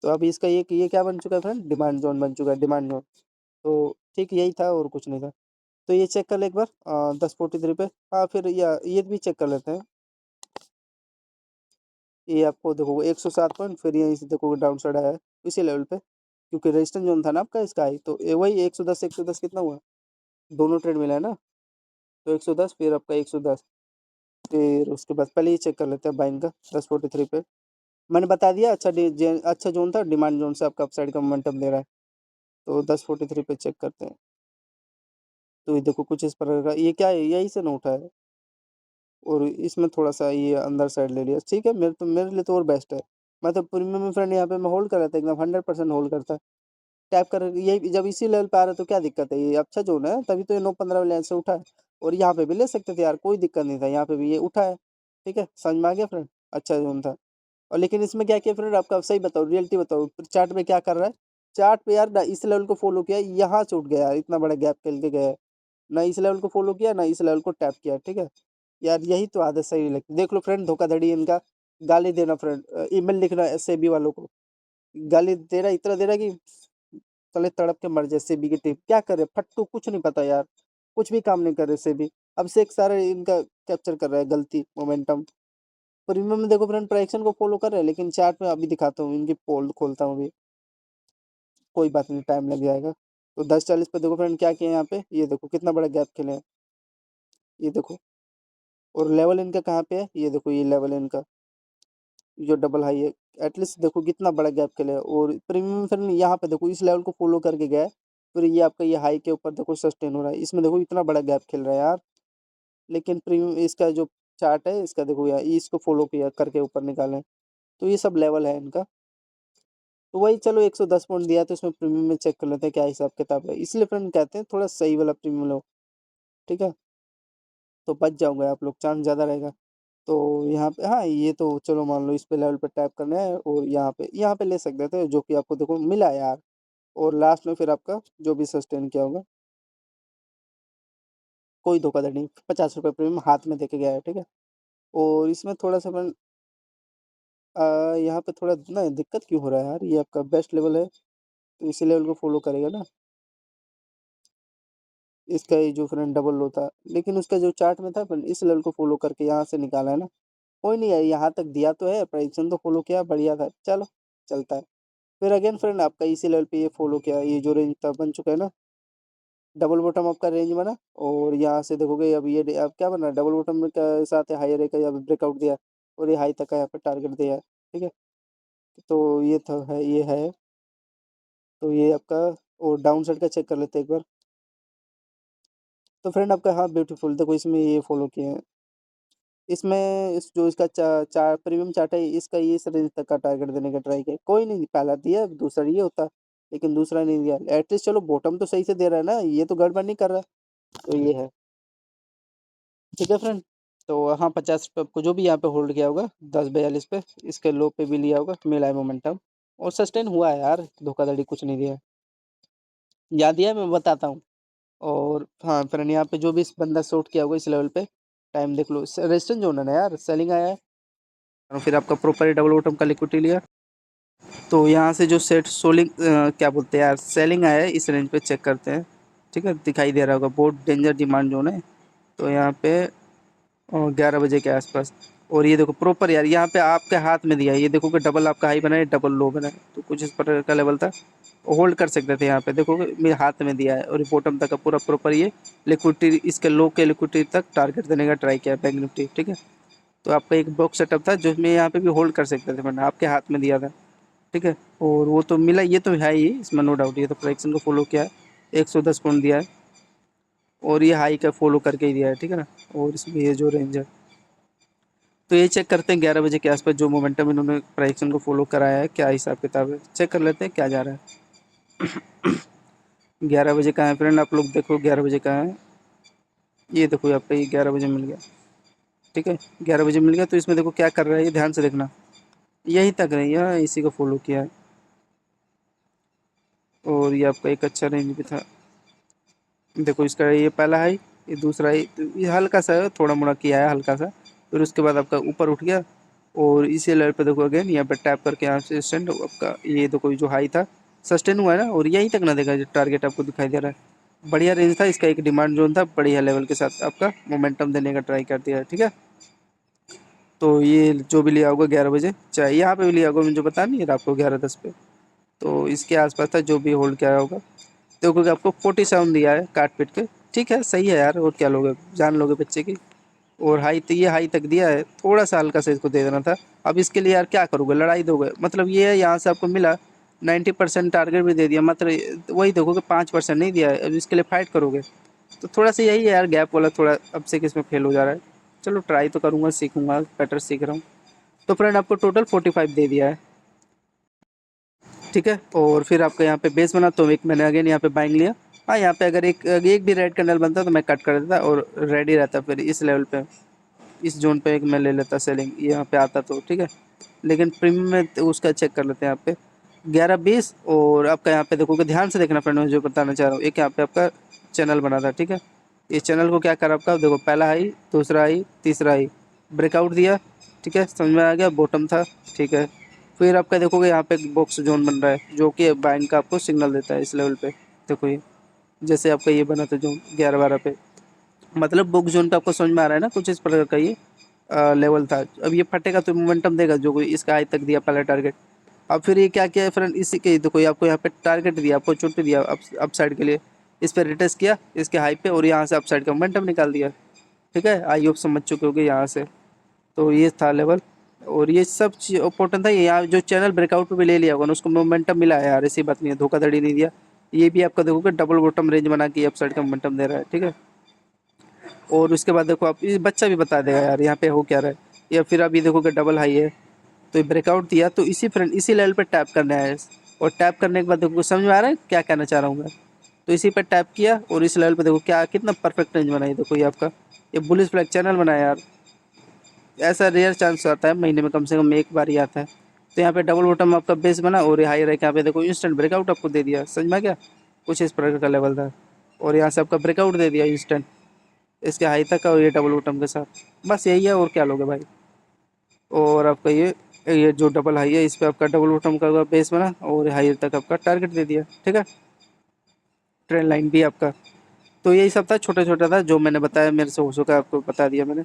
तो अब इसका ये क्या बन चुका है फ्रेंड, डिमांड जोन बन चुका है, डिमांड जोन। तो ठीक यही था और कुछ नहीं था। तो ये चेक कर ले एक बार 10:43 पे। हाँ फिर ये भी चेक कर लेते हैं। ये आपको देखो 107 पॉइंट, फिर यहीं से देखो डाउन साइड आया है इसी लेवल पे, क्योंकि रेजिस्टेंस जोन था ना आपका इसका ही, तो वही 110 कितना हुआ, दोनों ट्रेड मिला है ना। तो 110, फिर आपका 110, फिर उसके बाद पहले ये चेक कर लेते हैं बाइंग का 10:43 पे। मैंने बता दिया, अच्छा जोन था, डिमांड जोन से आपका अपसाइड का मोमेंटम दे रहा है। तो 10:43 पे चेक करते हैं। तो ये देखो कुछ इस प्रकार का, ये क्या है, यही से ना उठा है, और इसमें थोड़ा सा ये अंदर साइड ले लिया, ठीक है, मेरे लिए तो और बेस्ट है। मैं तो प्रीमियम में फ्रेंड यहाँ पे मैं होल्ड कर रहा था, एकदम 100% होल्ड करता। टैप कर, यही जब इसी लेवल पे आ रहा है तो क्या दिक्कत है, ये अच्छा जोन है, तभी तो ये 9:15 वाले से उठा है। और यहाँ पे भी ले सकते थे यार, कोई दिक्कत नहीं था, यहाँ पे भी ये उठा है, ठीक है, समझ में आ गया फ्रेंड, अच्छा जोन था। और लेकिन इसमें क्या किया फ्रेंड, आपका सही बताओ, रियलिटी बताओ, चार्ट पे क्या कर रहा है। चार्ट पे यार ना इस लेवल को फॉलो किया, यहाँ से उठ गया यार, इतना बड़ा गैप खेल के गया है। ना इस लेवल को फॉलो किया, ना इस लेवल को टैप किया, ठीक है। यार यही तो आदत सही नहीं लगती, देख लो फ्रेंड, धोखाधड़ी इनका। गाली देना फ्रेंड, ईमेल लिखना एसएबी वालों को, गाली दे रहा, इतना दे रहा कि तले तड़प के मर जाए। सेबी की टीम क्या करे, फट्टू कुछ नहीं पता यार, कुछ भी काम नहीं कर रहे सेबी। अब से एक सारे इनका कैप्चर कर रहा है गलती मोमेंटम। प्रीमियम में देखो फ्रेंड प्राइक्शन को फॉलो कर रहे हैं, लेकिन चार्ट में अभी दिखाता हूँ, इनकी पोल खोलता हूँ अभी। कोई बात नहीं, टाइम लग जाएगा। तो 10:40 पे देखो फ्रेंड क्या किया यहाँ पे, ये देखो कितना बड़ा गैप खेले हैं, ये देखो। और लेवल इनका कहाँ पे है, ये देखो, ये लेवल है इनका जो डबल हाई है। एटलीस्ट देखो कितना बड़ा गैप खेले है, और प्रीमियम फिर यहाँ पे देखो इस लेवल को फॉलो करके गया है। फिर ये आपका ये हाई के ऊपर देखो सस्टेन हो रहा है, इसमें देखो इतना बड़ा गैप खेल रहा है यार। लेकिन प्रीमियम इसका जो चार्ट है इसका देखो यार, इसको फॉलो किया करके ऊपर निकाले। तो ये सब लेवल है इनका। तो वही चलो 110 पॉइंट दिया, तो इसमें प्रीमियम में चेक कर लेते हैं क्या हिसाब किताब है, इसलिए फ्रेंड कहते हैं थोड़ा सही वाला प्रीमियम लो, ठीक है। तो बच जाओगे आप लोग, चांस ज़्यादा रहेगा। तो यहाँ पे हाँ, ये तो चलो मान लो इस पे लेवल पे टैप करना है और यहाँ पे ले सकते थे, जो कि आपको देखो मिला यार। और लास्ट में फिर आपका जो भी सस्टेन किया होगा, कोई धोखाधड़ी नहीं, 50 रुपये प्रीमियम हाथ में देके गया है, ठीक है। और इसमें थोड़ा सा यहाँ पे थोड़ा ना दिक्कत क्यों हो रहा है यार, ये आपका बेस्ट लेवल है तो इसी लेवल को फॉलो करेगा ना। इसका ये जो फ्रेंड डबल होता, लेकिन उसका जो चार्ट में था फ्रेंड इस लेवल को फॉलो करके यहाँ से निकाला है ना। कोई नहीं है, यहाँ तक दिया तो है, प्राइसन तो फॉलो किया, बढ़िया था, चलो चलता है। फिर अगेन फ्रेंड आपका इसी लेवल पे ये फॉलो किया, ये जो रेंज था बन चुका है ना, डबल बॉटम आपका रेंज बना। और यहाँ से देखोगे अब ये अब क्या बना, डबल बॉटम के साथ हायर एक ब्रेकआउट दिया और ये हाई तक का यहाँ पे टारगेट दिया है, ठीक है। तो ये था है, ये है। तो ये आपका, और डाउन साइड का चेक कर लेते हैं एक बार। तो फ्रेंड आपका हाँ ब्यूटीफुल, देखो इसमें ये फॉलो किए हैं। इसमें इस जो इसका प्रीमियम चार्ट है, इसका ये इस रेंज तक का टारगेट देने का ट्राई किया, कोई नहीं, पहला दिया दूसरा ये होता, लेकिन दूसरा नहीं दिया। एटलीस्ट चलो बॉटम तो सही से दे रहा है ना, ये तो गड़बड़ नहीं कर रहा। तो ये है, ठीक है फ्रेंड। तो हाँ 50 रुपये आपको जो भी यहाँ पे होल्ड किया होगा 1042 पे, इसके लो पे भी लिया होगा, मिला है मोमेंटम और सस्टेन हुआ है यार, धोखाधड़ी कुछ नहीं दिया। याद दिया है, मैं बताता हूँ। और हाँ फ्रेंड यहाँ पे जो भी इस बंदा शॉर्ट किया होगा इस लेवल पे, टाइम देख लो, रेजिस्टेंस जोन है ना यार, सेलिंग आया है। और फिर आपका प्रॉपर डबल बॉटम का लिक्विडिटी लिया। तो यहाँ से जो सेट सोलिंग क्या बोलते हैं यार, सेलिंग आया है, इस रेंज पे चेक करते हैं, ठीक है। दिखाई दे रहा होगा, बहुत डेंजर डिमांड जोन है। तो यहाँ पे 11 बजे के आसपास, और ये देखो प्रॉपर यार, यहाँ पे आपके हाथ में दिया है, ये देखो कि डबल आपका हाई बना है, डबल लो बना है, तो कुछ इस प्रकार का लेवल था, होल्ड कर सकते थे। यहाँ पे देखोगे मेरे हाथ में दिया है और बॉटम तक का पूरा प्रॉपर ये लिक्विडिटी, इसके लो के लिक्विडिटी तक टारगेट देने का ट्राई किया बैंक निफ्टी, ठीक है। तो आपका एक बॉक्स सेटअप था जो मैं यहाँ पे भी होल्ड कर सकते थे, मैंने आपके हाथ में दिया था, ठीक है। और वो तो मिला, ये तो है ही, इसमें नो डाउट, ये तो प्राइसिंग को फॉलो किया है, 110 पॉइंट दिया है और ये हाई का फॉलो करके ही दिया है, ठीक है ना। और इसमें ये जो रेंज है, तो ये चेक करते हैं 11 बजे के आसपास जो मोमेंटम इन्होंने प्राइसिंग को फॉलो कराया है, क्या हिसाब किताब है, चेक कर लेते हैं क्या जा रहा है। 11 बजे का है फ्रेंड, आप लोग देखो 11 बजे का है, ये देखो यहाँ पे ये 11 बजे मिल गया, ठीक है। 11 बजे मिल गया, तो इसमें देखो क्या कर रहा है, ये ध्यान से देखना, यहीं तक रही है, इसी को फॉलो किया है। और ये आपका एक अच्छा रेंज भी था, देखो इसका ये पहला है, ये दूसरा है, तो ये हल्का सा थोड़ा मोड़ा किया है हल्का सा, फिर उसके बाद आपका ऊपर उठ गया। और इसी लेवल पे देखो अगेन यहाँ पे टैप करके यहाँ से स्टैंड आपका, ये देखो जो हाई था सस्टेन हुआ है ना, और यहीं तक ना देखा, जो टारगेट आपको दिखाई दे रहा है, बढ़िया रेंज था इसका, एक डिमांड जोन था, बढ़िया लेवल के साथ आपका मोमेंटम देने का ट्राई कर दिया है, ठीक है। तो ये जो भी लिया होगा 11 बजे, चाहे यहाँ पे भी लिया होगा, मुझे पता नहीं है आपको 11:10 पे, तो इसके आसपास था जो भी होल्ड किया होगा। तो क्योंकि आपको 47 दिया है काट पीट के, ठीक है सही है यार, और क्या लोगे, जान लोगे बच्चे की। और हाई तो ये हाई तक दिया है, थोड़ा सा हल्का से इसको दे देना था। अब इसके लिए यार क्या करोगे, लड़ाई दोगे, मतलब ये है यहाँ से आपको मिला 90% टारगेट भी दे दिया, मतलब वही देखोगे 5% नहीं दिया है, अब इसके लिए फाइट करोगे। तो थोड़ा सा यही है यार, गैप वाला थोड़ा अब से किस में फेल हो जा रहा है। चलो ट्राई तो करूँगा, सीखूंगा, बेटर सीख रहा हूँ। तो फ्रेंड आपको टोटल 45 दे दिया है, ठीक है। और फिर आपका यहाँ पे बेस बना, तो एक मैंने अगेन यहाँ पे बाइंग लिया। हाँ यहाँ पे अगर एक एक भी रेड कैंडल बनता तो मैं कट कर देता और रेडी रहता, फिर इस लेवल पे, इस जोन पे एक मैं ले लेता सेलिंग, यहाँ पे आता तो ठीक है। लेकिन प्रीमियम में तो उसका चेक कर लेते हैं यहाँ पे 11-20। और आपका यहाँ पे देखोगे, ध्यान से देखना फ्रेंड, मैं जो बताना चाह रहा हूँ, एक यहाँ पे आपका चैनल बना था, ठीक है। इस चैनल को क्या करा आपका, देखो पहला हाई, दूसरा हाई, तीसरा हाई, ब्रेकआउट दिया, ठीक है, समझ में आ गया, बॉटम था, ठीक है। फिर आपका देखोगे यहाँ पे बॉक्स जोन बन रहा है, जो कि बैंक का आपको सिग्नल देता है इस लेवल पे, देखो ये जैसे आपका ये बना था जोन 11-12 पे, मतलब बुक जोन पे आपको समझ में आ रहा है ना, कुछ इस प्रकार का ये लेवल था। अब ये फटेगा तो मोमेंटम देगा, जो कोई इसका हाई तक दिया पहला टारगेट। अब फिर ये क्या किया है फ्रेंड, इसी के देखो ये आपको यहाँ पे टारगेट दिया, आपको चोटी दिया अप साइड के लिए, इस पर रिटेस्ट किया इसके हाई पे, और यहाँ से अप साइड का मोमेंटम निकाल दिया, ठीक है। आई होप समझ चुके होगे यहाँ से। तो ये था लेवल, और ये सब चीज़ इंपॉर्टेंट था। यहाँ जो चैनल ब्रेकआउट पे भी ले लिया होगा ना, उसको मोमेंटम मिला है यार, ऐसी बात नहीं है, धोखाधड़ी नहीं दिया। ये भी आपका देखोगे डबल बॉटम रेंज बना के अप साइड का मोमेंटम दे रहा है, ठीक है। और उसके बाद देखो आप, ये बच्चा भी बता देगा यार यहाँ पे हो क्या रहा है। या फिर अभी देखोगे डबल हाई है, तो ये ब्रेकआउट दिया, तो इसी फ्रेंड इसी लेवल पे टैप करना है। और टैप करने के बाद देखो समझ में आ रहा है क्या कहना चाह रहा हूँ मैं। तो इसी पे टैप किया और इस लेवल पे देखो क्या कितना परफेक्ट रेंज बनाई, देखो ये आपका ये बुलिश फ्लैग चैनल बनाया यार, ऐसा रेयर चांस आता है महीने में कम से कम एक बार ही आता है। तो यहाँ पे डबल बॉटम आपका बेस बना और हाई रैक यहाँ पे देखो इंस्टेंट ब्रेकआउट आपको दे दिया, समझ में आ गया, कुछ इस प्रकार का लेवल था। और यहाँ से आपका ब्रेकआउट दे दिया इंस्टेंट इसके हाई तक का, और ये डबल बॉटम के साथ, बस यही है और क्या लोगे भाई। और आपका ये जो डबल हाई है इस पर आपका डबल बॉटम का बेस बना और हाई तक आपका टारगेट दे दिया, ठीक है। ट्रेंड लाइन भी आपका। तो यही सब था, छोटा छोटा था जो मैंने बताया, मेरे से हो सका आपको बता दिया मैंने।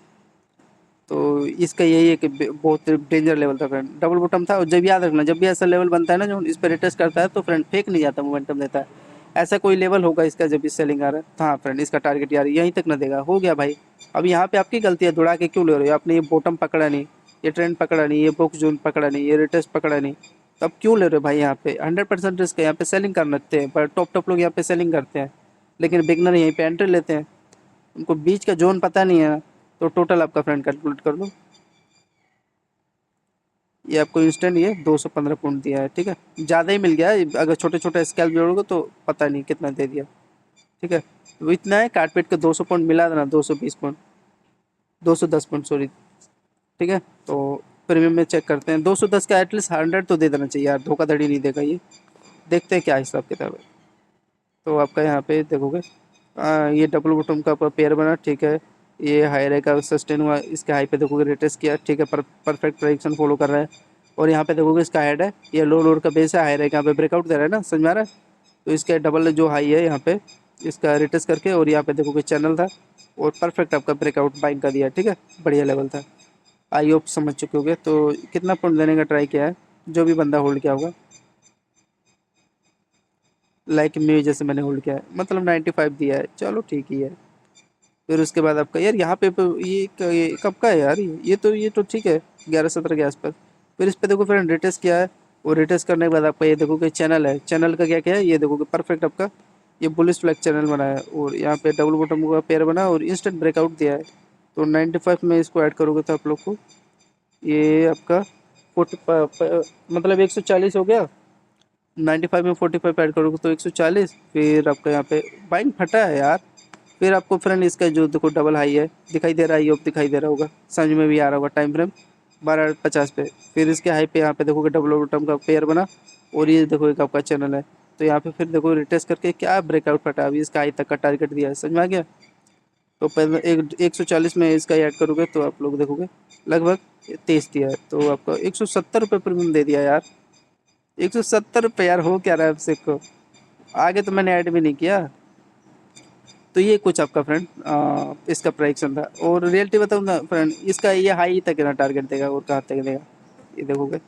तो इसका यही है कि बहुत डेंजर लेवल था फ्रेंड, डबल बॉटम था। और जब याद रखना, जब भी ऐसा लेवल बनता है ना जो इस पर रिटेस्ट करता है तो फ्रेंड फेक नहीं जाता, मोमेंटम देता है। ऐसा कोई लेवल होगा इसका जब इस सेलिंग आ रहा है, तो हाँ फ्रेंड इसका टारगेट यार यहीं तक ना देगा, हो गया भाई। अब यहाँ पे आपकी गलती है, दौड़ा के क्यों ले रहे हो, आपने ये बॉटम पकड़ा नहीं, ये ट्रेंड पकड़ा नहीं, ये बुक जोन पकड़ा नहीं, ये रिटेस्ट पकड़ा नहीं, तो अब क्यों ले रहे हो भाई। यहाँ पे 100% रिस्क है, यहाँ पे सेलिंग कर सकते हैं, पर टॉप टॉप लोग यहाँ पे सेलिंग करते हैं, लेकिन बिगनर यहीं पे एंट्री लेते हैं, उनको बीच का जोन पता नहीं है। तो टोटल आपका फ्रेंड कैलकुलेट कर लो, ये आपको इंस्टेंट ये 215 पॉइंट दिया है, ठीक है, ज़्यादा ही मिल गया है, अगर छोटे छोटे स्केल जोड़ोगे तो पता नहीं कितना दे दिया, ठीक है। तो इतना है, कारपेट के 200 पॉइंट मिला देना, 220 पॉइंट, 210 पॉइंट सॉरी, ठीक है। तो प्रीमियम में चेक करते हैं, 210 का एटलीस्ट 100 तो दे देना चाहिए यार, धोखाधड़ी नहीं देगा ये। देखते हैं क्या हिसाब किताब है। तो आपका यहाँ पे देखोगे ये डबल बॉटम का आपका पेयर बना, ठीक है। ये हाई रे का सस्टेन हुआ, इसके हाई पे देखोगे रिटेस्ट किया, ठीक है, परफेक्ट प्रेडिक्शन फॉलो कर रहा है। और यहाँ पे देखोगे इसका हेड है, ये लो लोड का बेस है, हाई रे यहाँ पे ब्रेकआउट दे रहा है ना, समझ में आ रहा है। तो इसके डबल जो हाई है यहाँ पे इसका रिटेस्ट करके, और यहाँ पे देखोगे चैनल था और परफेक्ट आपका ब्रेकआउट बाइंग का दिया, ठीक है, बढ़िया लेवल था। आई होप समझ चुके होगे। तो कितना पॉइंट देने का ट्राई किया है जो भी बंदा होल्ड किया होगा, लाइक मी जैसे मैंने होल्ड किया है, मतलब 95 दिया है, चलो ठीक ही है। फिर उसके बाद आपका यार यहाँ पे ये कब का है यार, ये तो ठीक है, 11-17 के आसपास। फिर इस पे देखो फ्रेंड रिटेस्ट किया है, और रिटेस्ट करने के बाद आपका ये देखो कि चैनल है, चैनल का क्या क्या है ये देखो कि परफेक्ट आपका ये बुलिश फ्लैग चैनल बना है, और यहाँ पे डबल बॉटम का पेयर बना और इंस्टेंट ब्रेकआउट दिया है। तो 95 में इसको ऐड करोगे तो आप लोग को ये आपका 40 मतलब 140 हो गया, 95 में 45 ऐड करोगे तो 140। फिर आपका यहाँ पे बाइंग फटा है यार। फिर आपको फ्रेंड इसका जो देखो डबल हाई है दिखाई दे रहा है, ये दिखाई दे रहा होगा, समझ में भी आ रहा होगा, टाइम फ्रेम 12:50 पे। फिर इसके हाई पे यहाँ पे देखोगे डबल बॉटम का पेयर बना, और ये देखो एक आपका चैनल है। तो यहाँ पे फिर देखो रिटेस्ट करके क्या ब्रेकआउट फटा, अभी इसका हाई तक का टारगेट दिया है, समझ में आ गया। तो पहले 140 में इसका ऐड करोगे तो आप लोग देखोगे लगभग 23 दिया है, तो आपको 170 रुपये प्रीमियम दे दिया यार। 170 रुपये यार, हो क्या रहा है आपसे को, आगे तो मैंने ऐड भी नहीं किया। तो ये कुछ आपका फ्रेंड इसका प्राइक्सन था। और रियलिटी बताऊँ ना फ्रेंड, इसका ये हाई तक है ना टारगेट देगा, और कहाँ तक देगा ये देखोगे।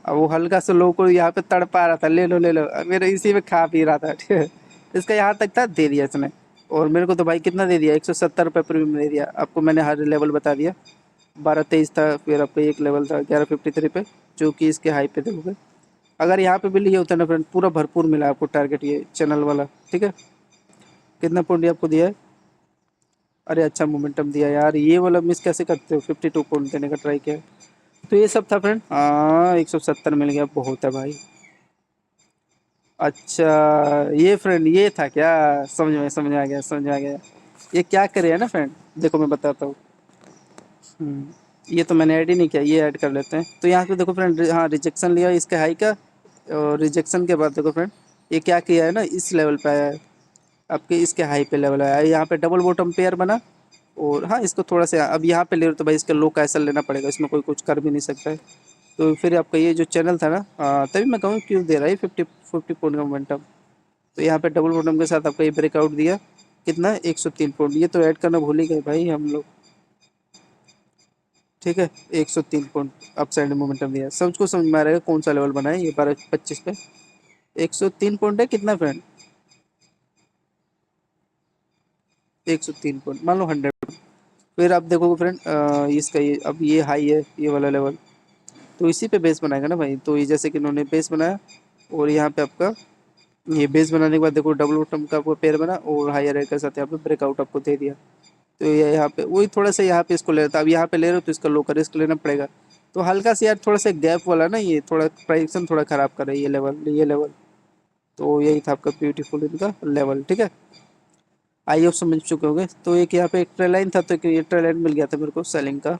अब वो हल्का सा लोगों को यहाँ पे तड़पा रहा था, ले लो ले लो, अब मेरे इसी में खा पी रहा था, ठीक है। इसका यहाँ तक था, दे दिया इसने। और मेरे को तो भाई कितना दे दिया, 170 रुपये प्रीमियम दे दिया आपको, मैंने हर लेवल बता दिया। 12-23 था, फिर आपका एक लेवल था 11:53 पे, जो कि इसके हाई पे देखोगे। अगर यहाँ पे भी लिए होता है ना फ्रेंड, पूरा भरपूर मिला आपको टारगेट ये चैनल वाला, ठीक है। कितना पॉइंट आपको दिया है, अरे अच्छा मोमेंटम दिया यार, ये वाला मिस कैसे करते हो, 52 पॉइंट देने का ट्राई किया। तो ये सब था फ्रेंड, हाँ 170 मिल गया, बहुत है भाई। अच्छा ये फ्रेंड ये था क्या, समझ में आ गया, समझ में आ गया। ये क्या करे है ना फ्रेंड, देखो मैं बताता हूँ। ये तो मैंने ऐड ही नहीं किया, ये ऐड कर लेते हैं। तो यहाँ पे देखो फ्रेंड, हाँ रिजेक्शन लिया इसके हाई का, और रिजेक्शन के बाद देखो फ्रेंड ये क्या किया है ना, इस लेवल पे आया है आपके, इसके हाई पे लेवल आया है, यहाँ पे डबल बॉटम पेयर बना। और हाँ इसको थोड़ा सा अब यहाँ पे ले रहे हो तो भाई इसका लो कैसल लेना पड़ेगा, इसमें कोई कुछ कर भी नहीं सकता है। तो फिर आपका ये जो चैनल था ना, तभी मैं कहूँ क्यों दे रहा है 50 पॉइंट का मोमेंटम। तो यहाँ पे डबल बॉटम के साथ आपका ये ब्रेकआउट दिया, कितना 103 पॉइंट, ये तो ऐड करना भूल ही गए भाई हम लोग, ठीक है। 103 पॉइंट अप साइड मोमेंटम दिया, सबको समझ में आ रहेगा कौन सा लेवल बना है ये 12:25 पे। 103 पॉइंट है कितना फ्रेंड, 103 पॉइंट मान लो 100। फिर आप देखोगे फ्रेंड इसका ये अब ये हाई है ये वाला लेवल, तो इसी पे बेस बनाएगा ना भाई। तो ये जैसे कि इन्होंने बेस बनाया, और यहाँ पे आपका ये बेस बनाने के बाद देखो डबल बॉटम का आपको पेयर बना, और हायर के साथ यहाँ पे ब्रेकआउट आपको दे दिया। तो ये यहाँ पे वही थोड़ा सा यहाँ पे इसको ले रहा था, अब यहाँ पे ले रहे हो तो इसका लो का रिस्क लेना पड़ेगा। तो हल्का सा यार थोड़ा सा गैप वाला ना, ये थोड़ा प्राइसन थोड़ा खराब कर रहा है ये लेवल। तो यही था आपका ब्यूटीफुल इनका लेवल, ठीक है। आई होप समझ चुके होंगे। तो एक यहाँ पे एक ट्रेल लाइन था, तो एक ये ट्रेल लाइन मिल गया था मेरे को सेलिंग का।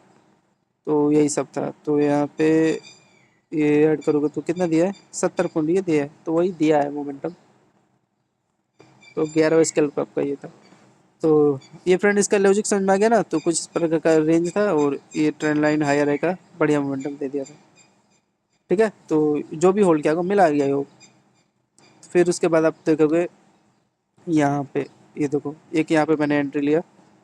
तो यही सब था। तो यहाँ पे ये ऐड करोगे तो कितना दिया है, 70 पॉइंट ये दिया है, तो वही दिया है मोमेंटम। तो 11वां स्केल पर आपका ये था। तो ये फ्रेंड इसका लॉजिक समझ में आ गया ना। तो कुछ इस प्रकार का रेंज था और ये ट्रेंड लाइन हायर है का बढ़िया मोमेंटम दे दिया था। ठीक है, तो जो भी होल्ड किया को मिला गया ये। फिर उसके बाद आप देखोगे यहाँ पे, ये देखो एक यहाँ पे मैंने एंट्री लिया।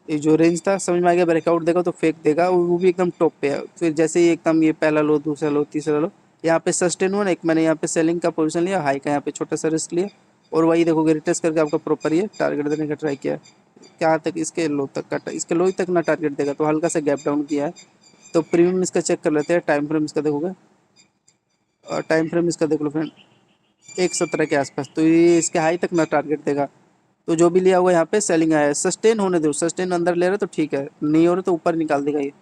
ये जो रेंज था समझ में आ गया, ब्रेकआउट देगा तो फेक देगा, और वो भी एकदम टॉप पे है। फिर जैसे ही एकदम ये पहला लो, दूसरा लो, तीसरा लो, यहाँ पे सस्टेन हुआ ना, एक मैंने यहाँ पे सेलिंग का पोजीशन लिया, हाई का यहाँ पे छोटा सा रिस्क लिया, और वही देखोगे रिटेस्ट करके आपका प्रॉपर ये टारगेट देने का ट्राई किया। क्या तक इसके लो तक का, इसके लो तक ना टारगेट देगा, तो हल्का सा गैप डाउन किया है। तो प्रीमियम इसका चेक कर लेते हैं, टाइम फ्रेम इसका देखोगे, और टाइम फ्रेम इसका देख लो फ्रेंड 1:17 के आसपास। तो ये इसके हाई तक ना टारगेट देगा। तो जो भी लिया हुआ यहाँ पे सेलिंग आया है, सस्टेन होने दो, सस्टेन अंदर ले रहे तो ठीक है, नहीं हो रहा तो ऊपर निकाल देगा ये।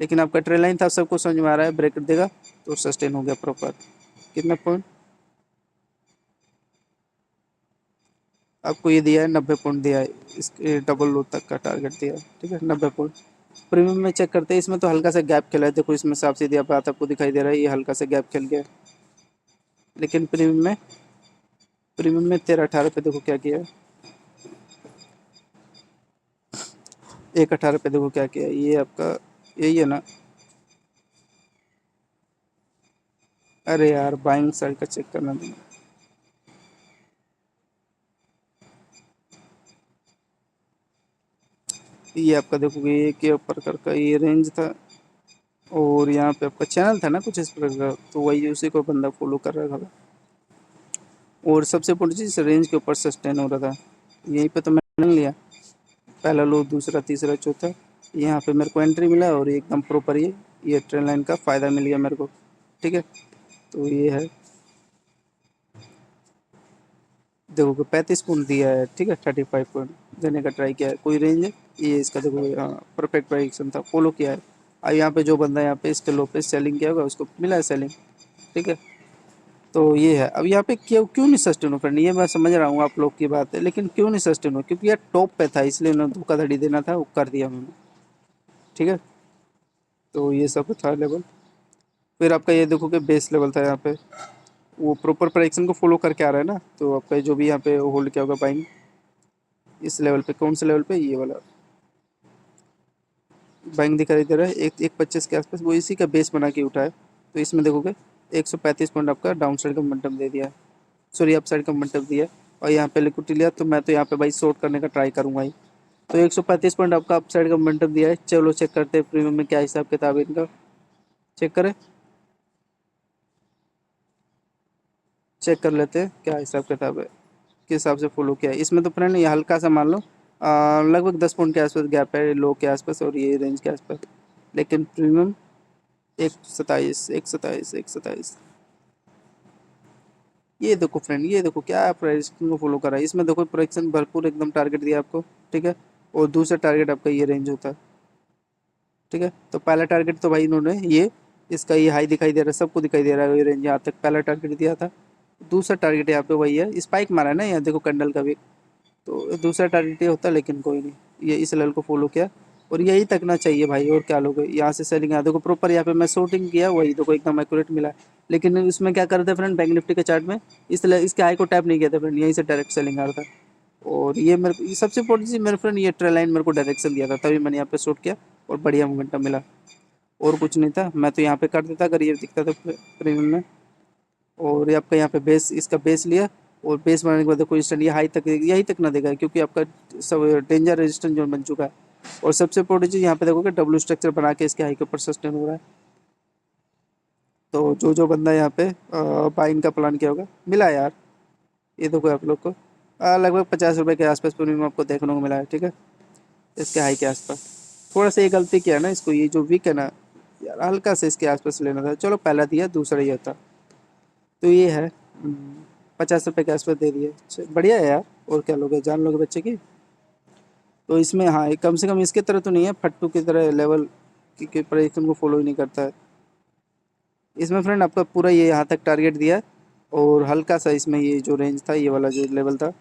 लेकिन आपका ट्रेल लाइन था, सबको समझ में आ रहा है, ब्रेक देगा तो सस्टेन हो गया प्रॉपर। कितना पॉइंट आपको ये दिया है, 90 पॉइंट दिया है, इसके डबल लो तक का टारगेट दिया है। ठीक है, 90 पॉइंट। प्रीमियम में चेक करते हैं, इसमें तो हल्का सा गैप खेला है, देखो इसमें साफ सीधी बात आपको दिखाई दे रहा है, ये हल्का सा गैप खेल गया। लेकिन प्रीमियम में 13-18 पे देखो क्या किया है, 1:18 पे देखो क्या किया है, ये आपका यही है ना। अरे यार बाइंग साइड का चेक करना था। ये आपका देखोगे ये के प्रकार का ये रेंज था, और यहाँ पे आपका चैनल था ना कुछ इस प्रकार का, तो वही उसी को बंदा फॉलो कर रहा था। और सबसे बड़ी चीज़ रेंज के ऊपर सस्टेन हो रहा था। यहीं पे तो मैंने लिया, पहला लो, दूसरा, तीसरा, चौथा, यहाँ पे मेरे को एंट्री मिला, और एकदम प्रॉपर ये ट्रेन लाइन का फ़ायदा मिल गया मेरे को। ठीक है, तो ये है, देखो 35 पॉइंट दिया है। ठीक है, 35 पॉइंट देने का ट्राई किया है, कोई रेंज है ये इसका, देखो हाँ परफेक्ट प्राइडिक्शन था, फॉलो किया है। अब यहाँ पे जो बंदा यहाँ पे इसके लो पे सेलिंग किया होगा उसको मिला है सेलिंग। ठीक है, तो ये है। अब यहाँ पे क्यों क्यों नहीं सस्टेन हो फ्रेंड, ये मैं समझ रहा हूँ आप लोग की बात है, लेकिन क्यों नहीं सस्टेन हो, क्योंकि यार टॉप पे था, इसलिए उन्होंने धोखाधड़ी देना था, वो कर दिया उन्होंने। ठीक है, तो ये सब था लेवल। फिर आपका ये देखो कि बेस लेवल था यहाँ पे, वो प्रॉपर प्राइडिक्शन को फॉलो करके आ रहा है ना। तो आपका जो भी यहाँ पे होल्ड किया होगा बाइंग, इस लेवल पे, कौन से लेवल पे, ये वाला बैंक दिखाई दे रहा है, 1:25 के आसपास, वो इसी का बेस बना के उठा है। तो इसमें देखोगे 135 पॉइंट आपका डाउन साइड का मोमेंटम दे दिया है, सॉरी अप साइड का मोमेंटम दिया है। और यहाँ पे लिक्विडिटी लिया, तो मैं तो यहाँ पे भाई शॉर्ट करने का ट्राई करूँगा ही। तो 135 पॉइंट आपका अप साइड का मोमेंटम दिया है। चलो चेक करते हैं प्रीमियम में क्या हिसाब किताब है इनका, चेक करें, चेक कर लेते हैं क्या हिसाब किताब है, किस हिसाब से फॉलो किया है। इसमें तो फ्रेंड ये हल्का सा मान लो लगभग 10 पॉइंट के आसपास गैप है, लो के आसपास और ये रेंज के आसपास। लेकिन प्रीमियम 1:27, 1:27, ये देखो फ्रेंड, ये देखो क्या प्रोजेक्शन को फॉलो करा है। इसमें देखो प्रोजेक्शन भरपूर एकदम टारगेट दिया आपको। ठीक है, और दूसरा टारगेट आपका ये रेंज होता है। ठीक है, तो पहला टारगेट तो भाई इन्होंने ये इसका ये हाई दिखाई दे रहा है, सबको दिखाई दे रहा है, ये रेंज यहाँ तक पहला टारगेट दिया था। दूसरा टारगेट यहाँ पे वही है, स्पाइक मारा है ना यहाँ देखो कैंडल का भी, तो दूसरा टारगेट ये होता, लेकिन कोई नहीं, ये इस लेवल को फॉलो किया, और यही तकना चाहिए भाई, और क्या लोगे यहाँ से सेलिंग। यहाँ देखो प्रॉपर यहाँ पे मैं शॉर्टिंग किया, वही देखो एकदम एक्यूरेट मिला। लेकिन इसमें क्या करते फ्रेंड, बैंक निफ्टी के चार्ट में इसके हाई को टैप नहीं किया था फ्रेंड, यहीं से डायरेक्ट सेलिंग आ रहा था। और ये मेरे ये सबसे इंपॉर्टेंट चीज़ मेरे फ्रेंड, ये ट्रेल लाइन मेरे को डायरेक्शन दिया था, तभी मैंने यहाँ पे शॉर्ट किया और बढ़िया मोमेंटम मिला। और कुछ नहीं था, मैं तो यहाँ पे कर देता अगर ये दिखता था प्रीमियम में। और ये आपका यहाँ पे बेस, इसका बेस लिया, और बेस बनाने के बाद देखो इंस्टेंट ये हाई तक, यही तक ना देगा, क्योंकि आपका सब डेंजर रेजिस्टेंस जोन बन चुका है। और सबसे इंपॉर्टेंट चीज़ यहाँ पे देखोगे डब्ल्यू स्ट्रक्चर बना के इसके हाई के ऊपर सस्टेन हो रहा है। तो जो जो बंदा यहाँ पे बाइंग का प्लान किया होगा मिला यार, ये देखो आप लोग को लगभग 50 रुपये के आसपास प्रीमियम आपको देखने को मिला है। ठीक है, इसके हाई के आसपास थोड़ा सा ये गलती किया ना, इसको ये जो वीक है ना यार, हल्का से इसके आसपास लेना था। चलो पहला दिया, दूसरा ये था, तो ये है 50 रुपये के आसपास दे दिए, बढ़िया है यार। और क्या लोगे, जान लोगे बच्चे की। तो इसमें हाँ कम से कम इसके तरह तो नहीं है फट्टू की तरह लेवल की प्रेडिक्शन को फॉलो ही नहीं करता है। इसमें फ्रेंड आपका पूरा ये यहाँ तक टारगेट दिया है, और हल्का सा इसमें ये जो रेंज था, ये वाला जो लेवल था,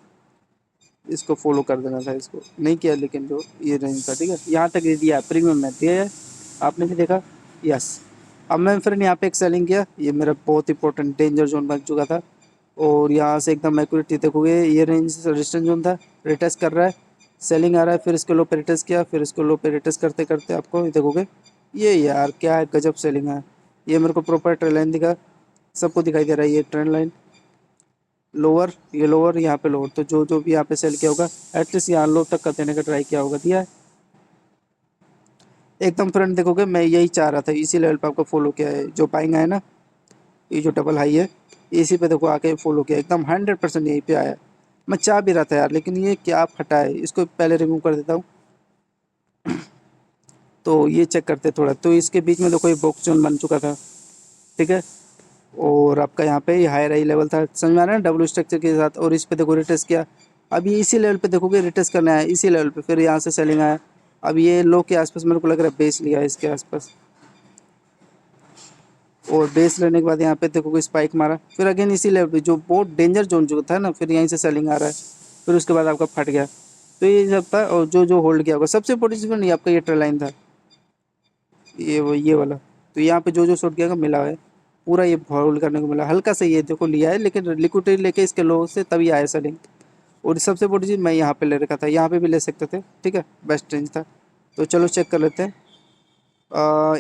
इसको फॉलो कर देना था, इसको नहीं किया, लेकिन जो ये रेंज था, ठीक है, यहाँ तक दिया प्रीमियम में दिया है, आपने भी देखा। यस, अब मैं फ्रेंड यहाँ पे एक सेलिंग किया, ये मेरा बहुत इंपॉर्टेंट डेंजर जोन बन चुका था, और यहाँ से एकदम एक्यूरेट देखोगे ये रेंज रेजिस्टेंस जोन था, रिटेस्ट कर रहा है, सेलिंग आ रहा है, फिर इसको लो पे रिटेस्ट किया, फिर इसको लो पे रिटेस्ट करते करते आपको ये देखोगे, ये यार क्या है, गजब सेलिंग है। ये मेरे को प्रॉपर ट्रेंड लाइन दिखा, सबको दिखाई दे रहा है ये ट्रेंड लाइन, लोअर, ये लोअर, यहाँ पे लोअर, तो जो जो भी यहाँ पे सेल किया होगा एटलीस्ट यहाँ लो तक का देने का ट्राई किया होगा, दिया है एकदम फ्रंट। देखोगे मैं यही चाह रहा था, इसी लेवल पे आपको फॉलो किया है, जो पाएंगे है ना, ये जो डबल हाई है, इसी पे देखो आके फॉलो किया, एकदम 100% यहीं पे आया। मैं चाह भी रहा था यार, लेकिन ये क्या फटा है, इसको पहले रिमूव कर देता हूँ। तो ये चेक करते थोड़ा, तो इसके बीच में देखो ये बॉक्स जोन बन चुका था, ठीक है, और आपका यहाँ पे हायर आई लेवल था, समझ में आ रहा है ना, डब्ल्यू स्ट्रक्चर के साथ, और इस पे देखो रिटेस्ट किया, अब ये इसी लेवल पे देखोगे रिटेस्ट करना है, इसी लेवल पे, फिर यहाँ से सेलिंग आया, अब ये लो के आसपास मेरे को लग रहा है बेस लिया है इसके आसपास, और बेस लेने के बाद यहाँ पे देखोगे स्पाइक मारा, फिर अगेन इसी लेवल पे, जो बहुत डेंजर जोन जो था ना, फिर यहीं से सेलिंग आ रहा है, फिर उसके बाद आपका फट गया, तो ये सब था, और जो जो होल्ड किया होगा सबसे इंपॉर्टेंट नहीं, आपका ये ट्रेल लाइन था, ये वाला, तो यहाँ पे जो जो शॉट किया मिला है, पूरा ये होल्ड करने को मिला, हल्का सा ये देखो लिया है, लेकिन लिक्विडिटी लेके इसके लो से तभी आया सेलिंग, और सबसे बड़ी चीज़ मैं यहाँ पे ले रखा था, यहाँ पे भी ले सकते थे, ठीक है, बेस्ट रेंज था। तो चलो चेक कर लेते हैं,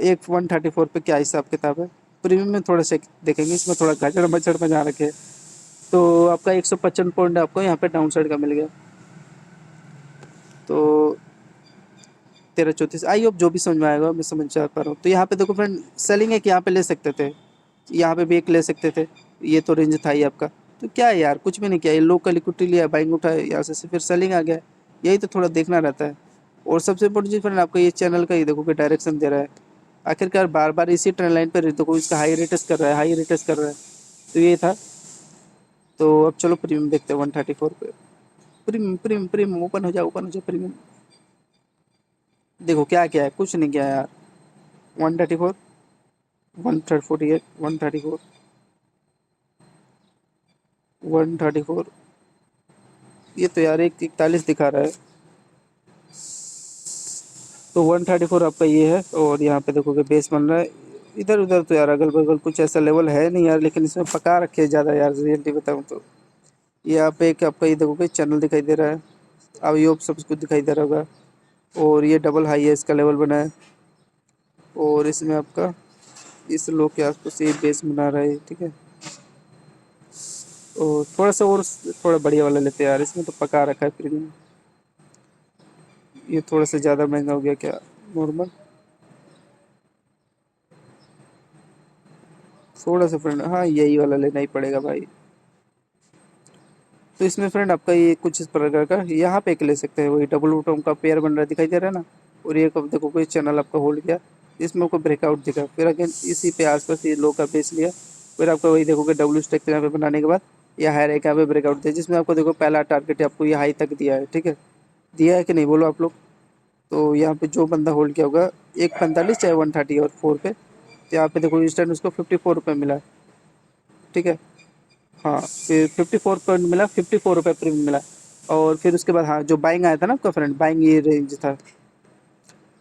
एक 134 पे क्या हिसाब किताब है, प्रीमियम में थोड़ा सा देखेंगे, इसमें थोड़ा गाजर मचड़ बजा रखे, तो आपका 155 पॉइंट आपको यहाँ पे डाउन साइड का मिल गया, तो 1334, आई होप जो भी समझ में आएगा, मैं समझ जा पा रहा हूँ। तो यहाँ पे देखो फ्रेंड, सेलिंग है कि यहाँ पे ले सकते थे, यहाँ पे भी एक ले सकते थे, ये तो रेंज था ही आपका, तो क्या है यार, कुछ भी नहीं किया, ये लोकल इक्विटी लिया, बाइंग उठाया यहाँ से फिर सेलिंग आ गया, यही तो थोड़ा देखना रहता है। और सबसे इम्पोर्टेंट चीज़ फ्रेंड, आपको ये चैनल का ही देखो कि डायरेक्शन दे रहा है, आखिरकार बार बार इसी ट्रेंड लाइन पर देखो, इसका हाई रिटेस्ट कर रहा है, हाई रिटेस्ट कर रहा है, तो ये था। तो अब चलो प्रीमियम देखते हैं 134 पे, प्रीमियम प्रीमियम प्रीमियम ओपन हो जाओ प्रीमियम, देखो क्या क्या है, कुछ नहीं किया यार, 134, 148, 134, 134, ये तो यार 141 दिखा रहा है, तो 134 आपका ये है, और यहाँ पे देखोगे बेस बन रहा है, इधर उधर तो यार अगल बगल कुछ ऐसा लेवल है नहीं यार, लेकिन इसमें पका रखे हैं ज़्यादा यार, रियलिटी बताऊँ तो। यहाँ पे एक आपका ये देखोगे चैनल दिखाई दे रहा है, अब ये सब कुछ दिखाई दे रहा होगा, और ये डबल हाई है, इसका लेवल बना है, और इसमें आपका इस लो के आसपास ये बेस बना रहा है, ठीक है, और थोड़ा सा और थोड़ा बढ़िया वाला लेते हैं यार, इसमें तो पका रखा है प्रीमियम, ये थोड़ा सा ज़्यादा महंगा हो गया क्या, नॉर्मल थोड़ा सा फ्रेंड, हाँ यही वाला लेना ही पड़ेगा भाई। तो इसमें फ्रेंड आपका ये कुछ इस प्रकार का यहाँ पे एक ले सकते हैं, वही डबल बॉटम का पेयर बन रहा है, दिखाई दे रहा है ना, और ये कब देखो कोई चैनल आपका होल्ड किया, इसमें को ब्रेकआउट दिखा, फिर अगेन इसी पे आसपास ये लो का बेस लिया, फिर आपका वही देखोगे डब्ल्यू स्टेक यहाँ पे बनाने के बाद ये हाई रेक यहाँ पे ब्रेकआउट दिया, जिसमें आपको देखो पहला टारगेट आपको ये हाई तक दिया है, ठीक है, दिया है कि नहीं बोलो आप लोग। तो यहाँ पे जो बंदा होल्ड किया होगा 145 चाहे 130 और 4 पे, तो यहाँ पे देखो इंस्टेंट उसको 54 रुपये मिला, ठीक है, हाँ फिर 54 पॉइंट मिला, 54 रुपये प्रीमियम मिला, और फिर उसके बाद हाँ जो बाइंग आया था ना आपका फ्रेंड, बाइंग ये रेंज था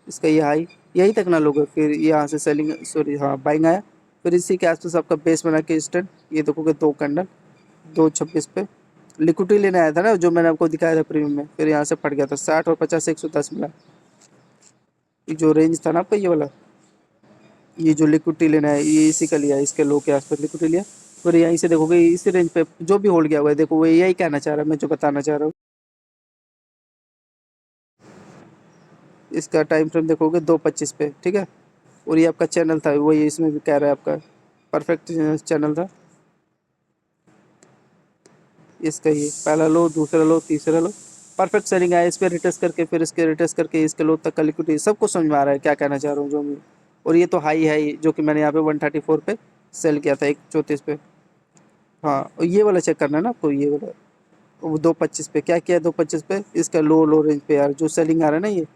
इसका, ये हाई यही तक ना लोगे, फिर यहाँ से सेलिंग, सॉरी हाँ बाइंग आया, फिर इसी के आसपास आपका बेस बना के स्टैंड, ये देखोगे दो कैंडल 226 पे, लिक्विडिटी लेने आया था ना जो मैंने आपको दिखाया था प्रीमियम में, फिर यहाँ से फट गया था 60 और 50 से 110 मिला, ये जो रेंज था ना आपका ये वाला, ये जो लिक्विडिटी लेना है ये इसी का लिया है, इसके लो के आसपास लिक्विडिटी लिया, फिर यहीं से देखोगे इसी रेंज पे जो भी होल्ड किया हुआ है, देखो वो यही कहना चाह रहा है मैं जो बताना चाह रहा हूँ, इसका टाइम फ्रेम देखोगे 2:25 पे, ठीक है, और ये आपका चैनल था वही, इसमें भी कह रहा है आपका परफेक्ट चैनल था, इसका ये पहला लो, दूसरा लो, तीसरा लो, परफेक्ट सेलिंग आया, इस पर रिटेस्ट करके फिर इसके रिटेस्ट करके इसके लो तक का लिक्विडिटी, सबको समझ में आ रहा है क्या कहना चाह रहा हूँ जो मैं, और ये तो हाई है जो कि मैंने यहाँ पे 134 पे सेल किया था 134 पे, हाँ, और ये वाला चेक करना है ना आपको, ये वाला वो 2:25 पे क्या किया, 2:25 पे इसका लो रेंज पे यार जो सेलिंग आ रहा है ना, ये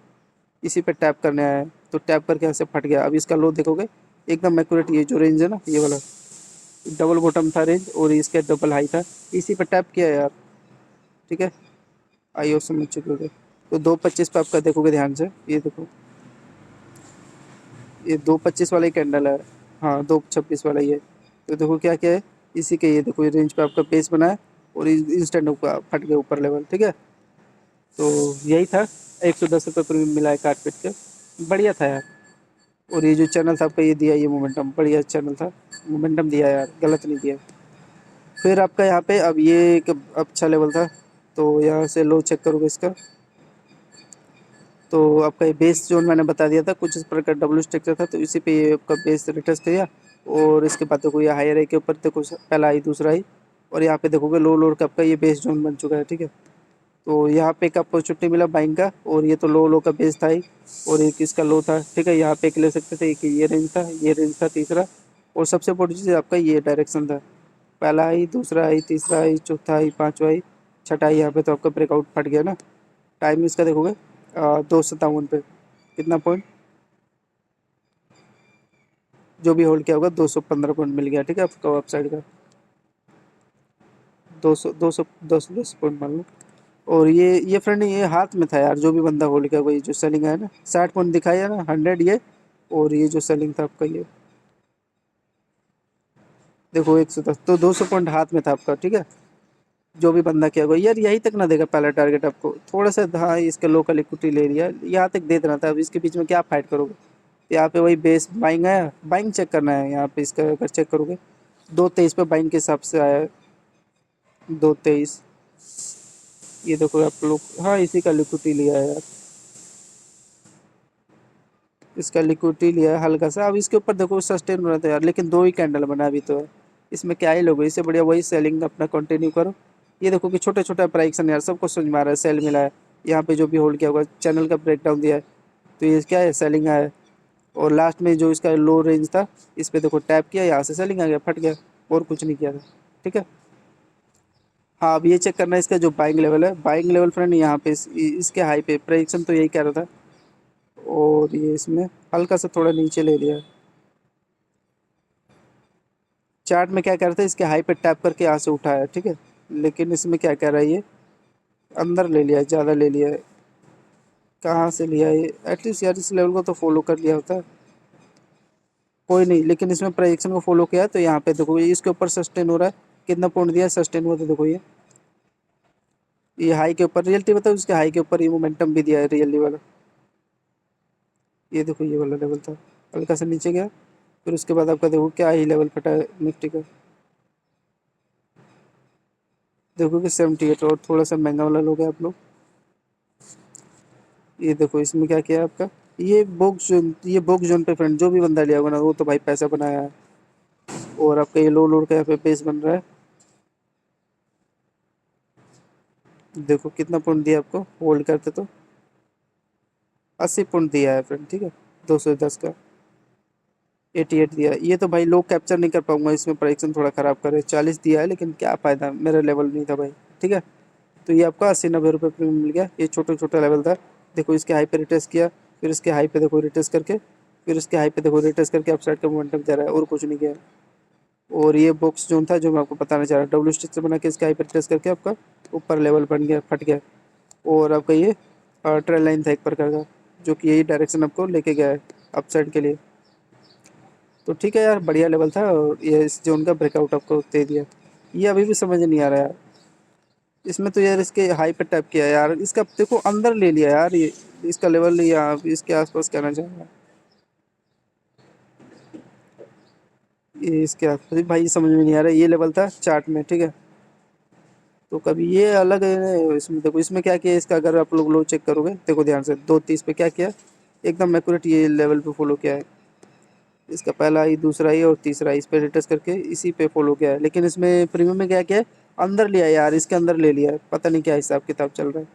इसी पे टैप करने आया है, तो टैप करके यहाँ से फट गया, अब इसका लो देखोगे एकदम एक्यूरेट, ये जो रेंज है ना ये वाला डबल बॉटम था रेंज, और इसके डबल हाई था, इसी पे टैप किया यार, ठीक है, आईओ समझ चुके होगे। तो 2:25 पे आपका देखोगे ध्यान से, ये देखो, ये 2:25 वाला ही कैंडल है। हाँ, 2:26 वाला ही है। तो देखो क्या क्या है, इसी के ये देखो, ये रेंज पे आपका बेस बना है और इंस्टेंट ऊपर फट गया ऊपर लेवल, ठीक है। तो यही था, 110 रुपये प्रीमियम मिला है काट पीट के, बढ़िया था यार। और ये जो चैनल था आपका, ये दिया, ये मोमेंटम बढ़िया चैनल था, मोमेंटम दिया यार, गलत नहीं दिया। फिर आपका यहाँ पे अब ये एक अच्छा लेवल था, तो यहाँ से लो चेक करोगे इसका, तो आपका ये बेस जोन मैंने बता दिया था, कुछ इस प्रकार डब्ल्यू स्ट्रक्चर था, तो इसी पे ये आपका बेस रिटेस्ट किया। और इसके बाद देखो ये हायर आई के ऊपर देखो, पहला आई दूसरा आई, और यहाँ पे देखोगे लो लोड का आपका ये बेस जोन बन चुका है, ठीक है। तो यहाँ पे एक अपॉर्चुनिटी मिला बाइंग का, और ये तो लो लो का बेस था ही, और एक इसका लो था, ठीक है। यहाँ पे एक ले सकते थे, एक ये रेंज था, ये रेंज था तीसरा, और सबसे बड़ी चीज़ आपका ये डायरेक्शन था, पहला आई, दूसरा आई, तीसरा आई, चौथा आई, पाँचवा आई, छठा आई। यहाँ पे तो आपका ब्रेकआउट फट गया ना। टाइम इसका देखोगे 2:57 पे, कितना पॉइंट जो भी होल्ड किया होगा, 215 पॉइंट मिल गया, ठीक है आपका वेबसाइट का, 210 पॉइंट मान लो। और ये फ्रेंड ये हाथ में था यार, जो भी बंदा होल्ड किया, वही जो सेलिंग है ना, 60 पॉइंट दिखाया ना, 100 ये, और ये जो सेलिंग था आपका ये देखो 110, तो 200 पॉइंट हाथ में था आपका, ठीक है। जो भी बंदा किया होगा यार, यही तक ना देगा पहला टारगेट आपको, थोड़ा सा, हाँ इसका लोकल इक्विटी ले लिया, यहाँ तक दे देना था, अब इसके बीच में क्या फाइट करोगे। यहाँ पे वही बेस बाइंग आया, बाइंग चेक करना है यहाँ पे इसका, अगर चेक करोगे 2:23 पे बाइंग के हिसाब से आया है, 2:23, ये देखो आप लोग, हाँ इसी का लिक्विडिटी लिया है यार, इसका लिक्विडिटी लिया है हल्का सा। अब इसके ऊपर देखो सस्टेन हो रहा था यार, लेकिन दो ही कैंडल बना अभी तो है, इसमें क्या ही लोगे, इससे बढ़िया वही सेलिंग अपना कंटिन्यू करो। ये देखो कि छोटे छोटे प्राइक्सन यार, सबको समझ में आ रहा है, सेल मिला है। यहाँ पे जो भी होल्ड किया होगा, चैनल का ब्रेक डाउन दिया है, तो ये क्या है, सेलिंग आया है। और लास्ट में जो इसका लो रेंज था, इस पर देखो टैप किया, यहाँ से सेलिंग आ गया, फट गया, और कुछ नहीं किया था, ठीक है। हाँ अब ये चेक करना है इसका जो बाइंग लेवल है, बाइंग लेवल फ्रेंड यहाँ पे इसके हाई पे प्रेडिक्शन तो यही कह रहा था, और ये इसमें हल्का सा थोड़ा नीचे ले लिया। चार्ट में क्या कह रहा था, इसके हाई पे टैप करके यहाँ से उठाया, ठीक है। लेकिन इसमें क्या कह रहा है, ये अंदर ले लिया है, ज़्यादा ले लिया है। कहाँ से लिया है ये, एटलीस्ट यार इस लेवल को तो फॉलो कर लिया होता है, कोई नहीं, लेकिन इसमें प्रेडिक्शन को फॉलो किया है, तो यहाँ पे देखो ये इसके ऊपर सस्टेन हो रहा है, कितना पॉइंट दिया है सस्टेन हुआ, तो देखो ये हाई के ऊपर, रियलिटी बताओ, उसके हाई के ऊपर ये मोमेंटम भी दिया है रियली वाला, ये देखो ये वाला लेवल था, हल्का सा नीचे गया, फिर उसके बाद आपका देखो क्या ही लेवल फटा है निफ्टी का, देखो कि 78, और थोड़ा सा महंगा वाला लोगे आप लोग। ये देखो इसमें क्या किया है आपका, ये बोक जोन पे फ्रेंड जो भी बंदा लिया होगा ना, वो तो भाई पैसा बनाया है। और आपका ये लो लोड का यहाँ पे बेस बन रहा है, देखो कितना पॉइंट दिया आपको होल्ड करते, तो 80 पॉइंट दिया है फ्रेंड, ठीक है, 210 का 88 दिया है। ये तो भाई लोग कैप्चर नहीं कर पाऊंगा, इसमें प्राइक्सन थोड़ा ख़राब करे, 40 दिया है, लेकिन क्या फ़ायदा, मेरा लेवल नहीं था भाई, ठीक है। तो ये आपका 80-90 रुपये प्रीमियम मिल गया, ये छोटा छोटा लेवल था। देखो इसके हाई पे रिटेस्ट किया, फिर इसके हाई पे देखो रिटेस्ट करके, फिर इसके हाई पे देखो रिटेस्ट करके अपसाइड का मोमेंटम दे रहा है, और कुछ नहीं किया। और ये बॉक्स जोन था जो मैं आपको बताना चाह रहा हूँ, डब्ल्यू स्टिच से बना के इसके हाई पे रिटेस्ट करके आपका ऊपर लेवल बन गया, फट गया। और आपका ये ट्रेल लाइन था एक प्रकार का, जो कि यही डायरेक्शन आपको लेके गया है अपसाइड के लिए। तो ठीक है यार, बढ़िया लेवल था, और ये इस जोन का ब्रेकआउट आपको दे दिया। ये अभी भी समझ नहीं आ रहा यार, इसमें तो यार इसके हाई पे टैप किया यार, इसका देखो अंदर ले लिया यार, ये इसका लेवल लिया, आप इसके आसपास कहना चाहूँगा, ये इसके आसपास भी भाई समझ में नहीं आ रहा, ये लेवल था चार्ट में, ठीक है। तो कभी ये अलग है, इसमें देखो इसमें क्या किया इसका, अगर आप लोग लो चेक करोगे, देखो ध्यान से, 2:30 पे क्या किया, एकदम एक्यूरेट ये लेवल पे फॉलो किया है, इसका पहला आई, दूसरा आई, और तीसरा आई, इस पे रिटच करके इसी पे फॉलो किया है। लेकिन इसमें प्रीमियम में क्या किया है, अंदर लिया है यार, इसके अंदर ले लिया है, पता नहीं क्या हिसाब किताब चल रहा है।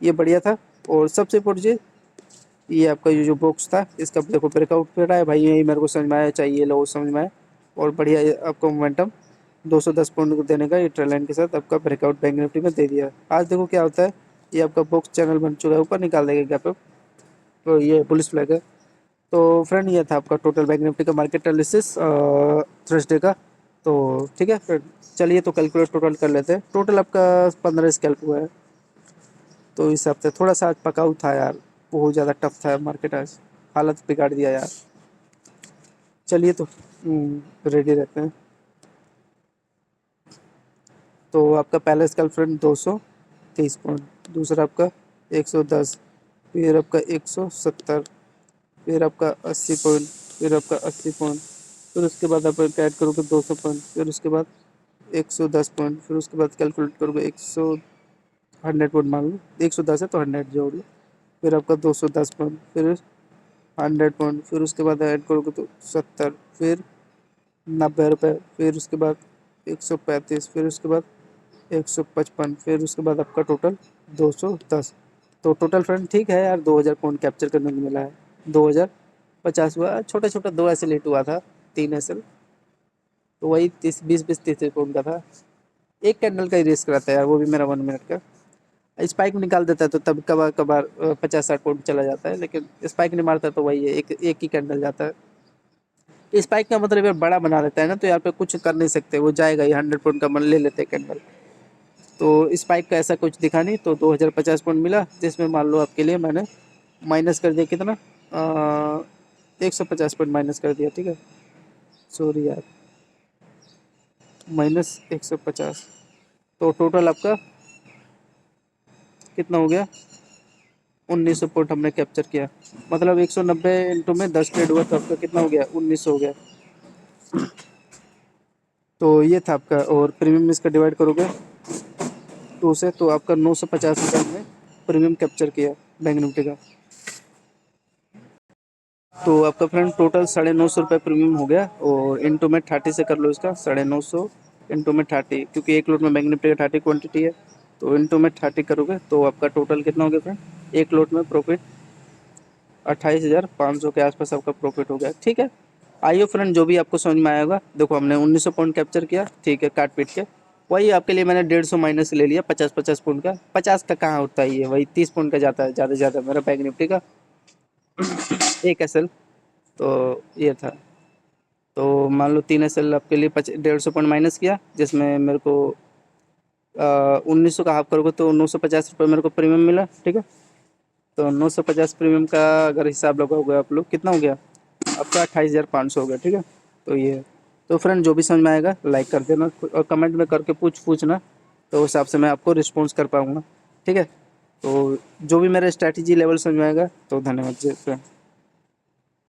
ये बढ़िया था। और सबसे इम्पोर्टेंट चीज़, ये आपका ये जो बॉक्स था, इसका देखो ब्रेकआउट पे रहा है भाई, यही मेरे को समझ में आया, चाहिए लो समझ में आया। और बढ़िया ये आपको मोमेंटम 210 पॉइंट को देने का ये ट्रेल लाइन के साथ आपका ब्रेकआउट बैंक निफ्टी में दे दिया। आज देखो क्या होता है, ये आपका बॉक्स चैनल बन चुका है, ऊपर निकाल देगा गैप अप, तो ये पुलिस फ्लैग है। तो फ्रेंड ये था आपका टोटल बैंक निफ्टी का मार्केट एनालिसिस थर्सडे का। तो ठीक है फ्रेंड, चलिए तो कैलकुलेट टोटल कर लेते हैं, टोटल आपका 15 स्कैल्प हुआ है। तो इस हफ्ते थोड़ा सा आज पकाऊ था यार, बहुत ज़्यादा टफ था मार्केट आज, हालत बिगाड़ दिया यार। चलिए तो रेडी रहते हैं। तो आपका पहला स्कैल्प फ्रेंड 230 पॉइंट, दूसरा आपका 110, फिर आपका 170, फिर आपका 80 पॉइंट, फिर आपका 80 पॉइंट, फिर उसके बाद आप ऐड करोगे 200 पॉइंट, फिर उसके बाद 110 पॉइंट, फिर उसके बाद कैलकुलेट करोगे 100 पॉइंट मान लो, 110 है तो 100 जोड़ लो, फिर आपका 210 पॉइंट, फिर 100 पॉइंट, फिर उसके बाद ऐड करोगे तो 70, फिर 90 रुपये, फिर उसके बाद 135, फिर उसके बाद 155, फिर उसके बाद आपका टोटल 210। तो टोटल फ्रेंड ठीक है यार, 2000 पॉइंट कैप्चर करने को मिला है। 2050 हुआ, छोटा छोटा 2 ऐसे लेट हुआ था, 3 ऐसे, तो वही 30 20 20 30 पॉइंट का था। एक कैंडल का ही रिस्क रहता है यार, वो भी मेरा 1 मिनट का। स्पाइक निकाल देता है तो तब कबार कबार 50-60 पॉइंट चला जाता है, लेकिन स्पाइक नहीं मारता तो वही है, एक ही कैंडल जाता है। स्पाइक का मतलब यार बड़ा बना देता है ना, तो यहाँ पे कुछ कर नहीं सकते, वो जाएगा ही, 100 पॉइंट का मन ले लेते हैं कैंडल। तो स्पाइक का ऐसा कुछ दिखा नहीं, तो 2050 पॉइंट मिला, जिसमें मान लो आपके लिए मैंने माइनस कर दिया कितना, 150 पॉइंट माइनस कर दिया, ठीक है, सॉरी यार, -150। तो टोटल आपका कितना हो गया, 1900 पॉइंट हमने कैप्चर किया। मतलब 190 इंटू में 10 ट्रेड हुआ तो आपका कितना हो गया, 1900 हो गया। तो ये था आपका, और प्रीमियम इसका डिवाइड करोगे 2 से, तो आपका 950 रुपये में प्रीमियम कैप्चर किया बैंक निफ्टी का। तो आपका फ्रेंड टोटल 950 रुपये प्रीमियम हो गया, और इंटू में 30 से कर लो इसका, 950 इंटू में 30, क्योंकि एक लोट में बैंक निफ्टी का 30 क्वान्टिटी है, तो इंटू में 30 करोगे तो आपका टोटल कितना हो गया फ्रेंड, एक लोट में प्रॉफिट 28,500 के आसपास आपका प्रॉफिट हो गया, ठीक है। आइए फ्रेंड, जो भी आपको समझ में आएगा, देखो हमने 1900 पॉइंट कैप्चर किया, ठीक है, काट पीट के, वही आपके लिए मैंने 150 माइनस ले लिया, 50-50 पॉइंट का, 50 का कहाँ होता है, ये वही 30 पॉइंट का जाता है ज़्यादा से ज़्यादा मेरा बैंक निफ्टी का एक एस एल। तो ये था, तो मान लो 3 एस एल आपके लिए 150 पॉइंट माइनस किया, जिसमें मेरे को 1900 का हाफ करोगे तो 950 रुपये मेरे को प्रीमियम मिला, ठीक है। तो 950 प्रीमियम का अगर हिसाब लगाओगे आप लोग, कितना हो गया आपका, 28,500 हो गया, ठीक है। तो ये, तो फ्रेंड जो भी समझ में आएगा लाइक कर देना, और कमेंट में करके पूछना, तो उस हिसाब से मैं आपको रिस्पॉन्स कर पाऊँगा, ठीक है। तो जो भी मेरा स्ट्रैटेजी लेवल समझ में आएगा, तो धन्यवाद जी फ्रेंड।